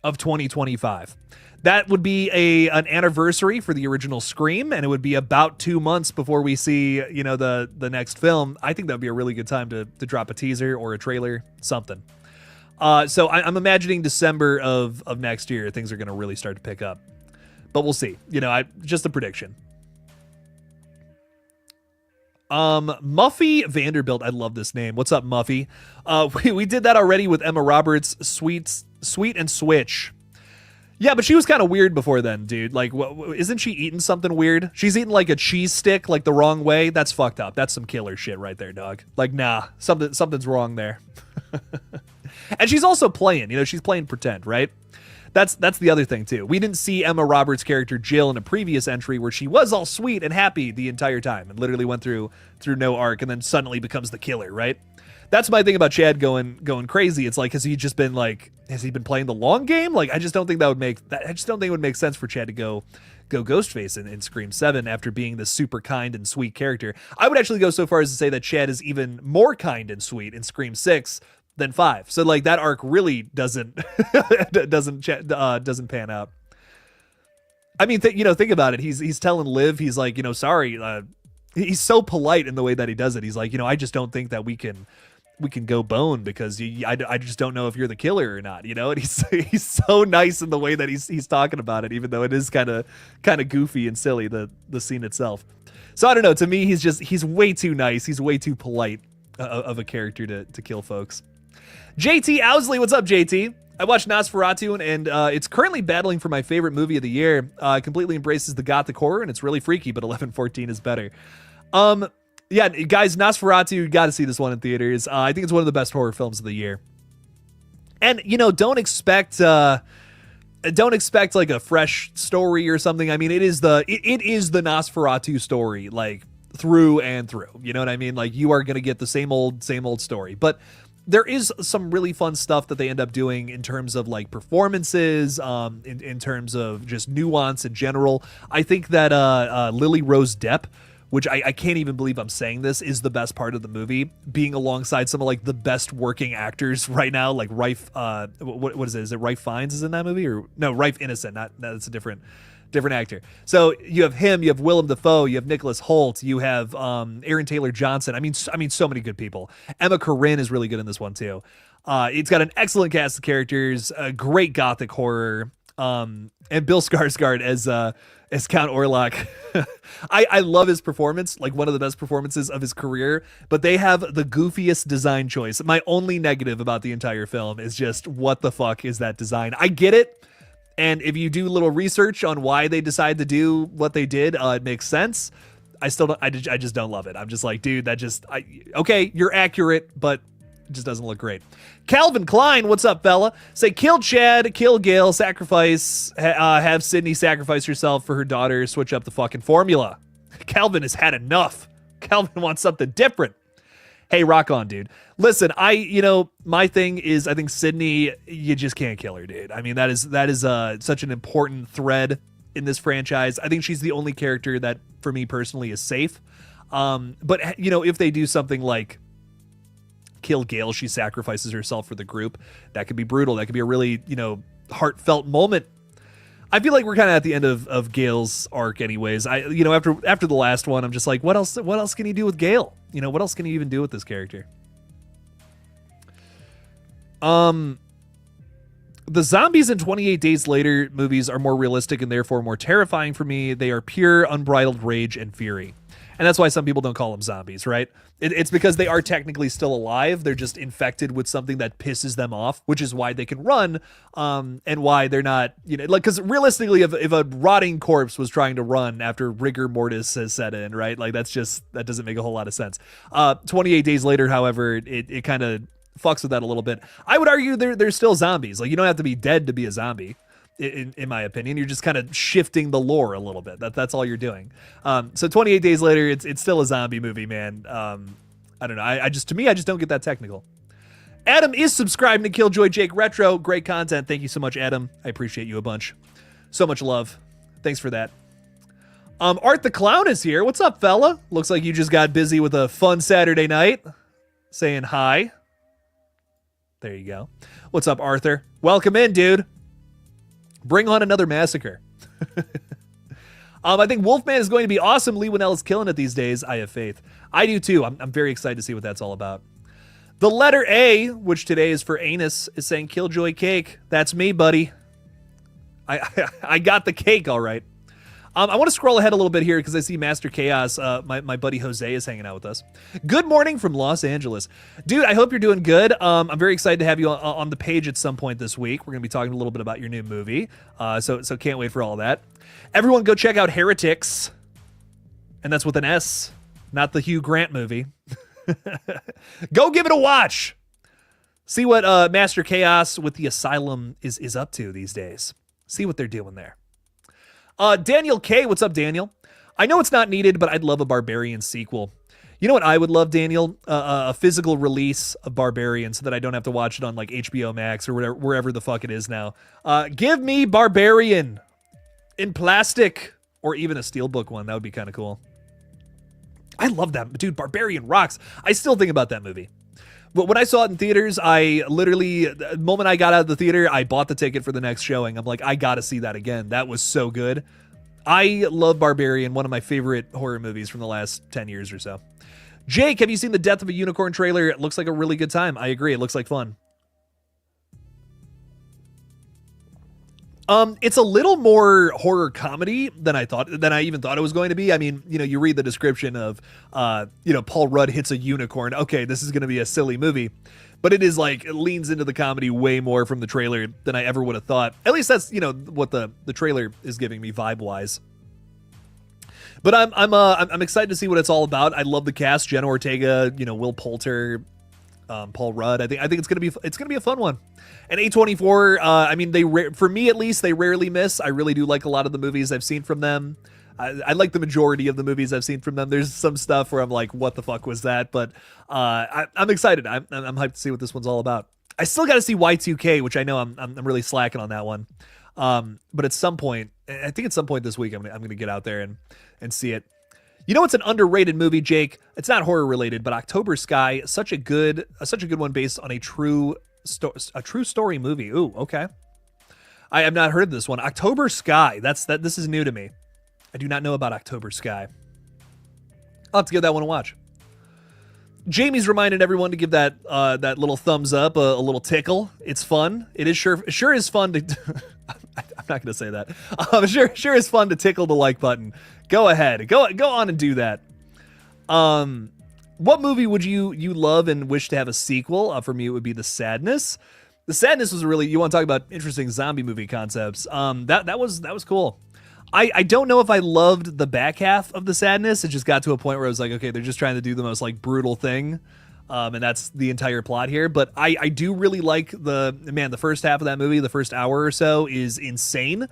of 2025. That would be an anniversary for the original Scream, and it would be about 2 months before we see, you know, the next film. I think that would be a really good time to drop a teaser or a trailer, something. So I'm imagining December of next year, things are going to really start to pick up. But we'll see. You know, just a prediction. Muffy Vanderbilt. I love this name. What's up, Muffy? We did that already with Emma Roberts, Sweet and Switch. Yeah, but she was kind of weird before then, dude. Like, isn't she eating something weird? She's eating like a cheese stick, like the wrong way. That's fucked up. That's some killer shit right there, dog. Like, nah, something's wrong there. And she's also playing. You know, she's playing pretend, right? That's the other thing, too. We didn't see Emma Roberts' character Jill in a previous entry where she was all sweet and happy the entire time and literally went through no arc and then suddenly becomes the killer, right? That's my thing about Chad going crazy. It's like, has he been playing the long game? Like, I just don't think it would make sense for Chad to go Ghostface in Scream 7 after being this super kind and sweet character. I would actually go so far as to say that Chad is even more kind and sweet in Scream 6 than 5. So like that arc really doesn't pan out. I mean, think about it. He's telling Liv, he's like, you know, sorry. He's so polite in the way that he does it. He's like, you know, I just don't think that we can go bone because I just don't know if you're the killer or not, you know? And he's so nice in the way that he's talking about it, even though it is kind of goofy and silly, the scene itself. So I don't know. To me, he's way too nice. He's way too polite of a character to kill folks. JT Owsley, what's up, JT? I watched Nosferatu, and it's currently battling for my favorite movie of the year. It completely embraces the gothic horror, and it's really freaky, but 11:14 is better. Yeah, guys, Nosferatu, you got to see this one in theaters. I think it's one of the best horror films of the year. And, you know, don't expect like a fresh story or something. I mean, it is the Nosferatu story, like through and through. You know what I mean? Like, you are going to get the same old story. But there is some really fun stuff that they end up doing in terms of like performances, in terms of just nuance in general. I think that Lily Rose Depp, which I can't even believe I'm saying this, is the best part of the movie, being alongside some of like the best working actors right now, like Rife, what is it? Is it Rife Fiennes is in that movie? Or no, Rife Innocent, that's a different actor. So you have him, you have Willem Dafoe, you have Nicholas Hoult, you have Aaron Taylor Johnson. I mean, so many good people. Emma Corrin is really good in this one too. It's got an excellent cast of characters, great gothic horror, and Bill Skarsgård as Count Orlok. I love his performance, like one of the best performances of his career, but they have the goofiest design choice. My only negative about the entire film is just, what the fuck is that design? I get it. And if you do a little research on why they decided to do what they did, it makes sense. I still don't, I just don't love it. I'm just like, dude, okay, you're accurate, but it just doesn't look great. Calvin Klein, what's up, fella? Say, kill Chad, kill Gail, sacrifice, have Sydney sacrifice herself for her daughter, switch up the fucking formula. Calvin has had enough. Calvin wants something different. Hey, rock on, dude. Listen, my thing is, I think Sydney, you just can't kill her, dude. I mean, that is such an important thread in this franchise. I think she's the only character that, for me personally, is safe. But, you know, if they do something like kill Gail, she sacrifices herself for the group, that could be brutal. That could be a really, you know, heartfelt moment. I feel like we're kind of at the end of Gail's arc anyways. After the last one, I'm just like, what else can you do with Gail? You know, what else can you even do with this character? The zombies in 28 Days Later movies are more realistic and therefore more terrifying for me. They are pure, unbridled rage and fury. And that's why some people don't call them zombies, right? It's because they are technically still alive. They're just infected with something that pisses them off, which is why they can run, and why they're not, you know, like, because realistically, if a rotting corpse was trying to run after rigor mortis has set in, right? Like, that doesn't make a whole lot of sense. 28 Days Later, however, it kind of fucks with that a little bit. I would argue they're still zombies. Like, you don't have to be dead to be a zombie. In my opinion, you're just kind of shifting the lore a little bit. That's all you're doing. So 28 Days Later, it's still a zombie movie, man. I don't know. I just don't get that technical. Adam is subscribing to KillJoy Jake Retro. Great content. Thank you so much, Adam. I appreciate you a bunch. So much love. Thanks for that. Art the Clown is here. What's up, fella? Looks like you just got busy with a fun Saturday night. Saying hi. There you go. What's up, Arthur? Welcome in, dude. Bring on another massacre. I think Wolfman is going to be awesome. Lee Winnell is killing it these days. I have faith. I do too. I'm very excited to see what that's all about. The letter A, which today is for anus, is saying KillJoy cake. That's me, buddy. I got the cake, all right. I want to scroll ahead a little bit here because I see Master Chaos. My buddy Jose is hanging out with us. Good morning from Los Angeles. Dude, I hope you're doing good. I'm very excited to have you on the page at some point this week. We're going to be talking a little bit about your new movie. So can't wait for all that. Everyone go check out Heretics. And that's with an S, not the Hugh Grant movie. Go give it a watch. See what Master Chaos with the Asylum is up to these days. See what they're doing there. Daniel K, what's up, Daniel? I know it's not needed, but I'd love a Barbarian sequel. You know what I would love, Daniel? A physical release of Barbarian so that I don't have to watch it on like HBO Max or wherever the fuck it is now. Give me Barbarian in plastic or even a steelbook one. That would be kind of cool. I love that. Dude, Barbarian rocks. I still think about that movie. But when I saw it in theaters, I literally, the moment I got out of the theater, I bought the ticket for the next showing. I'm like, I gotta see that again. That was so good. I love Barbarian, one of my favorite horror movies from the last 10 years or so. Jake, have you seen the Death of a Unicorn trailer? It looks like a really good time. I agree. It looks like fun. It's a little more horror comedy than I even thought it was going to be. I mean, you read the description of, Paul Rudd hits a unicorn. Okay, this is going to be a silly movie, but it is like, it leans into the comedy way more from the trailer than I ever would have thought. At least that's, what the trailer is giving me vibe wise. But I'm excited to see what it's all about. I love the cast: Jenna Ortega, Will Poulter, Paul Rudd. I think it's gonna be a fun one. And A24, I mean, for me at least, they rarely miss. I really do like a lot of the movies I've seen from them. I like the majority of the movies I've seen from them. There's some stuff where I'm like, what the fuck was that? But I'm excited. I'm hyped to see what this one's all about. I still got to see Y2K, which I know I'm really slacking on that one. But at some point, I think at some point this week, I'm gonna get out there and see it. It's an underrated movie, Jake. It's not horror related, but October Sky, such a good one based on a true story movie. Ooh, okay. I have not heard this one. October Sky. This is new to me. I do not know about October Sky. I'll have to give that one a watch. Jamie's reminded everyone to give that little thumbs up, a little tickle. It's fun. It is sure is fun to. I'm not going to say that. Sure is fun to tickle the like button. Go ahead. Go on and do that. What movie would you love and wish to have a sequel? For me, it would be The Sadness. The Sadness was you want to talk about interesting zombie movie concepts. That was cool. I don't know if I loved the back half of The Sadness. It just got to a point where I was like, okay, they're just trying to do the most like brutal thing. And that's the entire plot here. But I do really like the first half of that movie. The first hour or so is insane.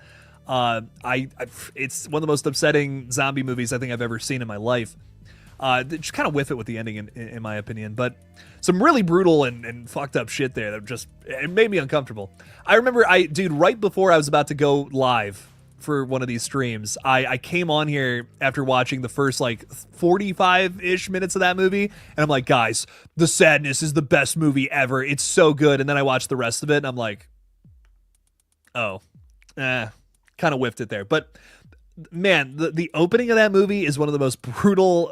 It's one of the most upsetting zombie movies I think I've ever seen in my life. Just kind of whiff it with the ending, in my opinion. But some really brutal and fucked up shit there that it made me uncomfortable. I remember, right before I was about to go live for one of these streams, I came on here after watching the first like 45-ish minutes of that movie, and I'm like, guys, The Sadness is the best movie ever. It's so good. And then I watched the rest of it, and I'm like, oh, kind of whiffed it there. But man, the opening of that movie is one of the most brutal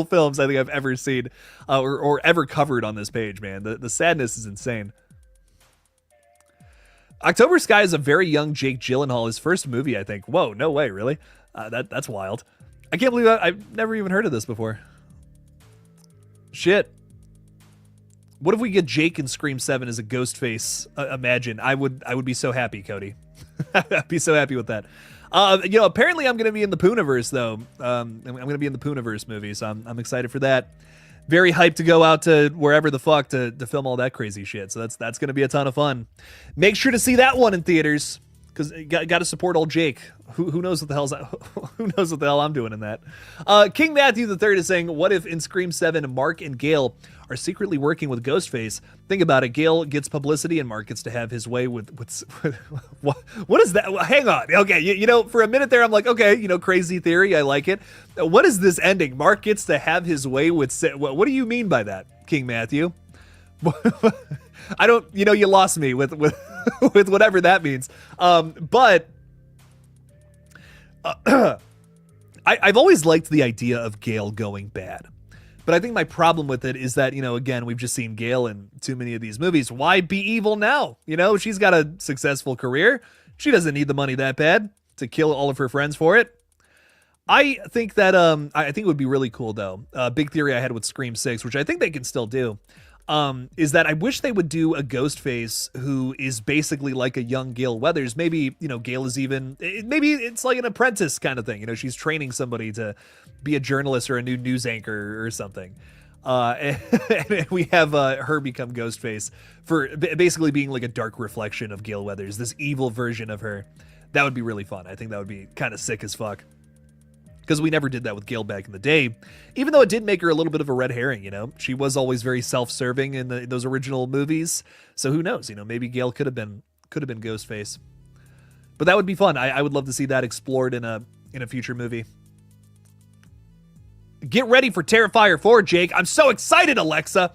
films I think I've ever seen or ever covered on this page, man. The Sadness is insane. October Sky is a very young Jake Gyllenhaal, his first movie, I think. Whoa, no way, really? That's wild. I can't believe I've never even heard of this before. Shit. What if we get Jake in Scream 7 as a Ghostface? Imagine. I would be so happy, Cody. I'd be so happy with that. Apparently I'm going to be in the Poonaverse, though. I'm going to be in the Poonaverse movie, so I'm excited for that. Very hyped to go out to wherever the fuck to film all that crazy shit. So that's going to be a ton of fun. Make sure to see that one in theaters, because you got to support old Jake. Who knows what the hell's who knows what the hell I'm doing in that. King Matthew III is saying, what if in Scream 7 Mark and Gale are secretly working with Ghostface? Think about it. Gale gets publicity and Mark gets to have his way with what is that? Hang on. Okay, for a minute there I'm like, okay, crazy theory. I like it. What is this ending? Mark gets to have his way with what do you mean by that, King Matthew? I don't, you lost me with with whatever that means. But I've always liked the idea of Gale going bad. But I think my problem with it is that, again, we've just seen Gale in too many of these movies. Why be evil now? She's got a successful career. She doesn't need the money that bad to kill all of her friends for it. I think that I think it would be really cool, though. Big theory I had with Scream 6, which I think they can still do, is that I wish they would do a Ghostface who is basically like a young Gale Weathers. Maybe, Gale is maybe it's like an apprentice kind of thing. She's training somebody to be a journalist or a new news anchor or something. And we have her become Ghostface for basically being like a dark reflection of Gale Weathers, this evil version of her. That would be really fun. I think that would be kind of sick as fuck. Because we never did that with Gale back in the day, even though it did make her a little bit of a red herring. She was always very self-serving in those original movies. So who knows? Maybe Gale could have been Ghostface. But that would be fun. I would love to see that explored in a future movie. Get ready for Terrifier 4, Jake. I'm so excited, Alexa.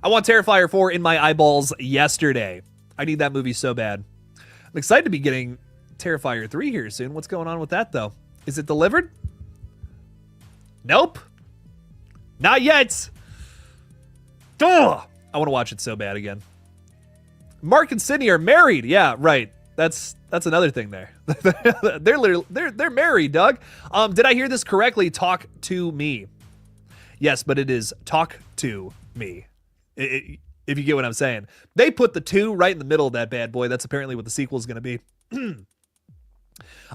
I want Terrifier 4 in my eyeballs yesterday. I need that movie so bad. I'm excited to be getting Terrifier 3 here soon. What's going on with that, though? Is it delivered? Nope. Not yet. Ugh. I want to watch it so bad again. Mark and Sydney are married. Yeah, right. That's another thing there. they're married, Doug. Did I hear this correctly? Talk to me. Yes, but it is talk to me. If you get what I'm saying. They put the 2 right in the middle of that bad boy. That's apparently what the sequel is going to be.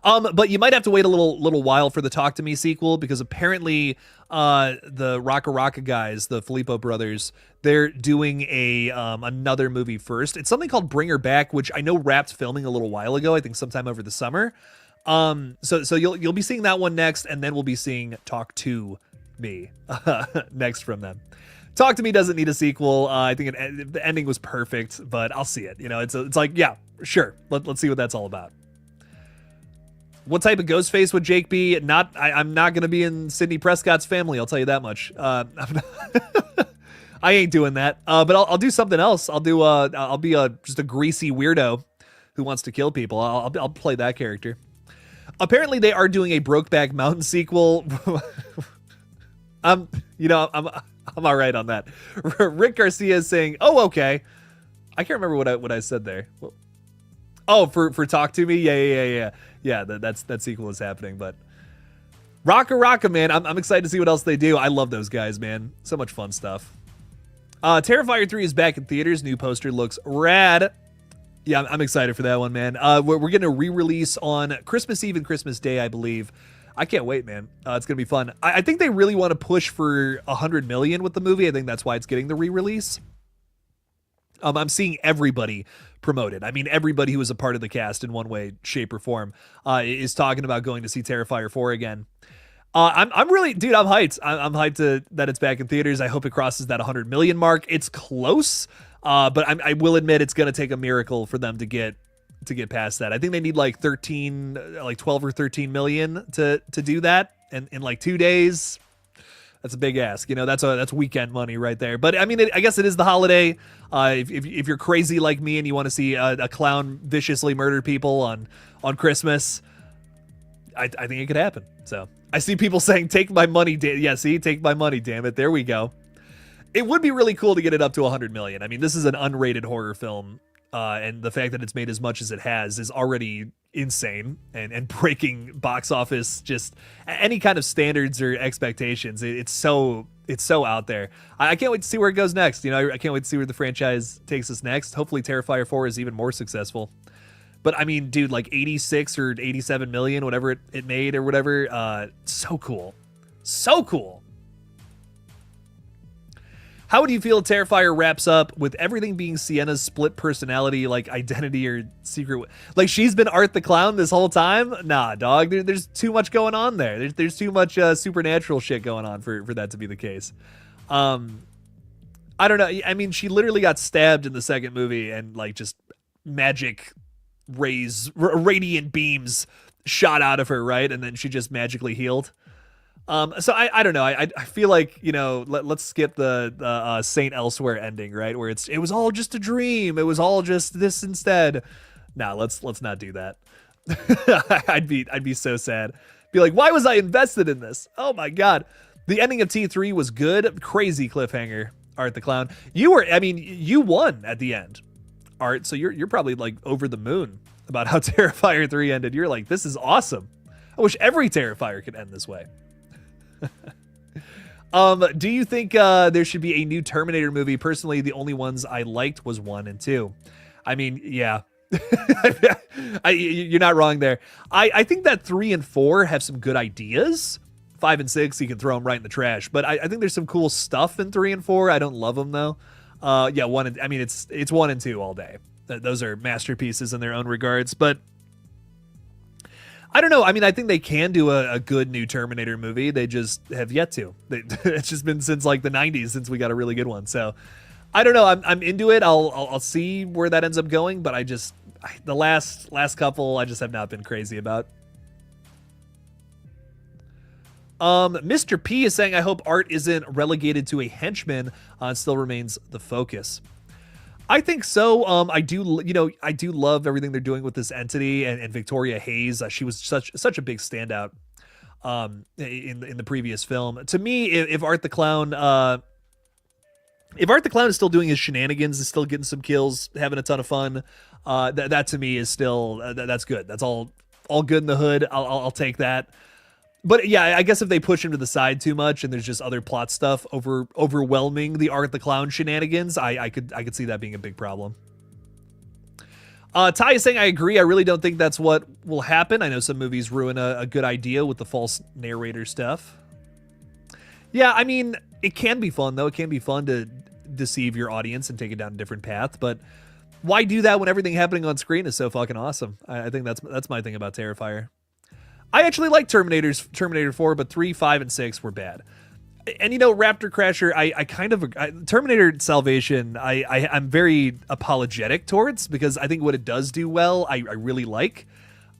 But you might have to wait a little while for the Talk to Me sequel, because apparently the Rocka Rocka guys, the Filippo brothers, they're doing a another movie first. It's something called Bring Her Back, which I know wrapped filming a little while ago. I think sometime over the summer. So you'll be seeing that one next, and then we'll be seeing Talk to Me next from them. Talk to Me doesn't need a sequel. I think the ending was perfect, but I'll see it. You know, it's like, yeah, sure. Let's see what that's all about. What type of Ghostface would Jake be? I'm not going to be in Sidney Prescott's family. I'll tell you that much. I ain't doing that. But I'll do something else. I'll be just a greasy weirdo who wants to kill people. I'll play that character. Apparently they are doing a Brokeback Mountain sequel. I'm all right on that. Rick Garcia is saying, "Oh, okay." I can't remember what I said there. Oh, for Talk to Me, yeah. That sequel is happening. But Rocka Rocka, man, I'm excited to see what else they do. I love those guys, man. So much fun stuff. Terrifier 3 is back in theaters. New poster looks rad. Yeah, I'm excited for that one, man. We're getting a re-release on Christmas Eve and Christmas Day, I believe. I can't wait, man. It's gonna be fun. I think they really want to push for 100 million with the movie. I think that's why it's getting the re-release. I'm seeing everybody promoted. I mean, everybody who was a part of the cast in one way, shape, or form is talking about going to see Terrifier 4 again. I'm really, dude, I'm hyped. I'm hyped that it's back in theaters. I hope it crosses that 100 million mark. It's close, but I will admit it's going to take a miracle for them to get past that. I think they need like 12 or 13 million to do that, and in like 2 days. That's a big ask, you know. That's weekend money right there. But I mean, I guess it is the holiday. If you're crazy like me and you want to see a clown viciously murder people on Christmas, I think it could happen. So I see people saying, "Take my money." Yeah, see, take my money. Damn it, there we go. It would be really cool to get it up to 100 million. I mean, this is an unrated horror film, and the fact that it's made as much as it has is already insane and breaking box office, just any kind of standards or expectations. It's so out there. I can't wait to see where it goes next. You know, I can't wait to see where the franchise takes us next. Hopefully Terrifier 4 is even more successful. But I mean, dude, like 86 or 87 million, whatever it made or whatever. So cool. So cool. How would you feel Terrifier wraps up with everything being Sienna's split personality, like identity or secret? Like she's been Art the Clown this whole time? Nah, dog. There's too much going on there. There's too much supernatural shit going on for that to be the case. I don't know. I mean, she literally got stabbed in the second movie and like just magic rays, radiant beams shot out of her, right? And then she just magically healed. So I don't know. I feel like, you know, let's skip the Saint Elsewhere ending, right? Where it was all just a dream. It was all just this instead. Nah, let's not do that. I'd be so sad. Be like, why was I invested in this? Oh my God. The ending of T3 was good. Crazy cliffhanger, Art the Clown. You won at the end, Art. So you're probably like over the moon about how Terrifier 3 ended. You're like, this is awesome. I wish every Terrifier could end this way. Do you think there should be a new Terminator movie? Personally, the only ones I liked was 1 and 2. I mean, yeah. You're not wrong there. I think that 3 and 4 have some good ideas. 5 and 6, you can throw them right in the trash. But I think there's some cool stuff in 3 and 4. I don't love them though. Yeah, 1 and, I mean, it's 1 and 2 all day. Those are masterpieces in their own regards. But I don't know. I mean, I think they can do a good new Terminator movie. They just have yet to. It's just been since like the 90s since we got a really good one. So I don't know. I'm into it. I'll see where that ends up going. But the last couple, I just have not been crazy about. Mr. P is saying, I hope Art isn't relegated to a henchman. It still remains the focus. I think so. I do love everything they're doing with this entity and Victoria Hayes. She was such a big standout in the previous film. To me, if Art the Clown If Art the Clown is still doing his shenanigans, is still getting some kills, having a ton of fun, that to me is still that's good. That's all good in the hood. I'll take that. But yeah, I guess if they push him to the side too much and there's just other plot stuff overwhelming the Art the Clown shenanigans, I could see that being a big problem. Ty is saying, I agree. I really don't think that's what will happen. I know some movies ruin a good idea with the false narrator stuff. Yeah, I mean, it can be fun, though. It can be fun to deceive your audience and take it down a different path. But why do that when everything happening on screen is so fucking awesome? I think that's my thing about Terrifier. I actually like Terminator 4, but 3, 5, and 6 were bad. And you know, Raptor Crasher, I kind of Terminator Salvation, I'm very apologetic towards, because I think what it does do well, I really like.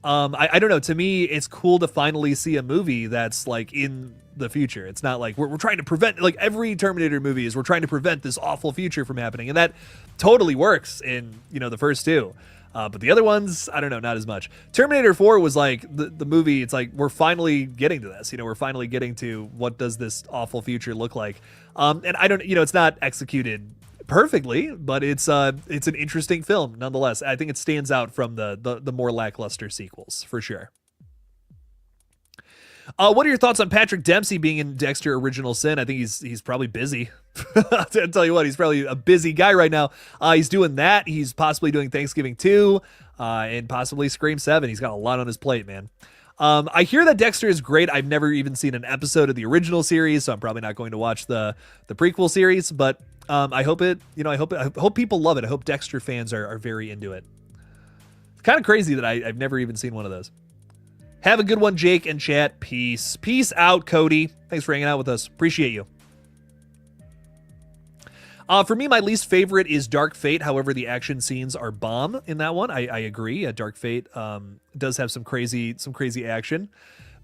I don't know. To me, it's cool to finally see a movie that's like in the future. It's not like we're trying to prevent, like every Terminator movie is, we're trying to prevent this awful future from happening, and that totally works in, you know, the first two. But the other ones, I don't know, not as much. Terminator 4 was like the movie. It's like, we're finally getting to this. You know, we're finally getting to what does this awful future look like. And I don't, you know, it's not executed perfectly, but it's an interesting film nonetheless. I think it stands out from the more lackluster sequels for sure. What are your thoughts on Patrick Dempsey being in Dexter Original Sin? I think he's probably busy. I'll tell you what, he's probably a busy guy right now. He's doing that. He's possibly doing Thanksgiving 2 and possibly Scream 7. He's got a lot on his plate, man. I hear that Dexter is great. I've never even seen an episode of the original series, so I'm probably not going to watch the prequel series, but I hope it, you know, I hope people love it. I hope Dexter fans are very into it. It's kind of crazy that I've never even seen one of those. Have a good one, Jake and chat. Peace. Peace out, Cody. Thanks for hanging out with us. Appreciate you. For me, my least favorite is Dark Fate. However, the action scenes are bomb in that one. I agree. Dark Fate does have some crazy action,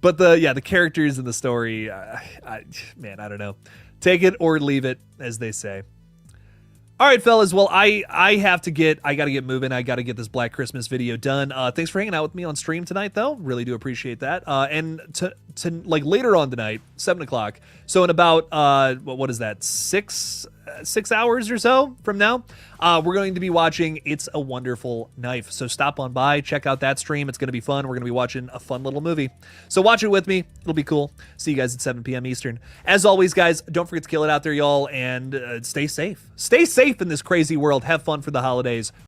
but the characters in the story, man, I don't know. Take it or leave it, as they say. All right, fellas. Well, I got to get moving. I got to get this Black Christmas video done. Thanks for hanging out with me on stream tonight, though. Really do appreciate that. And to like later on tonight, 7 o'clock. So in about what is that, 6 hours or so from now, we're going to be watching It's a Wonderful Knife. So stop on by, check out that stream. It's going to be fun. We're going to be watching a fun little movie. So watch it with me. It'll be cool. See you guys at 7 p.m. Eastern. As always, guys, don't forget to kill it out there, y'all, and stay safe. Stay safe in this crazy world. Have fun for the holidays.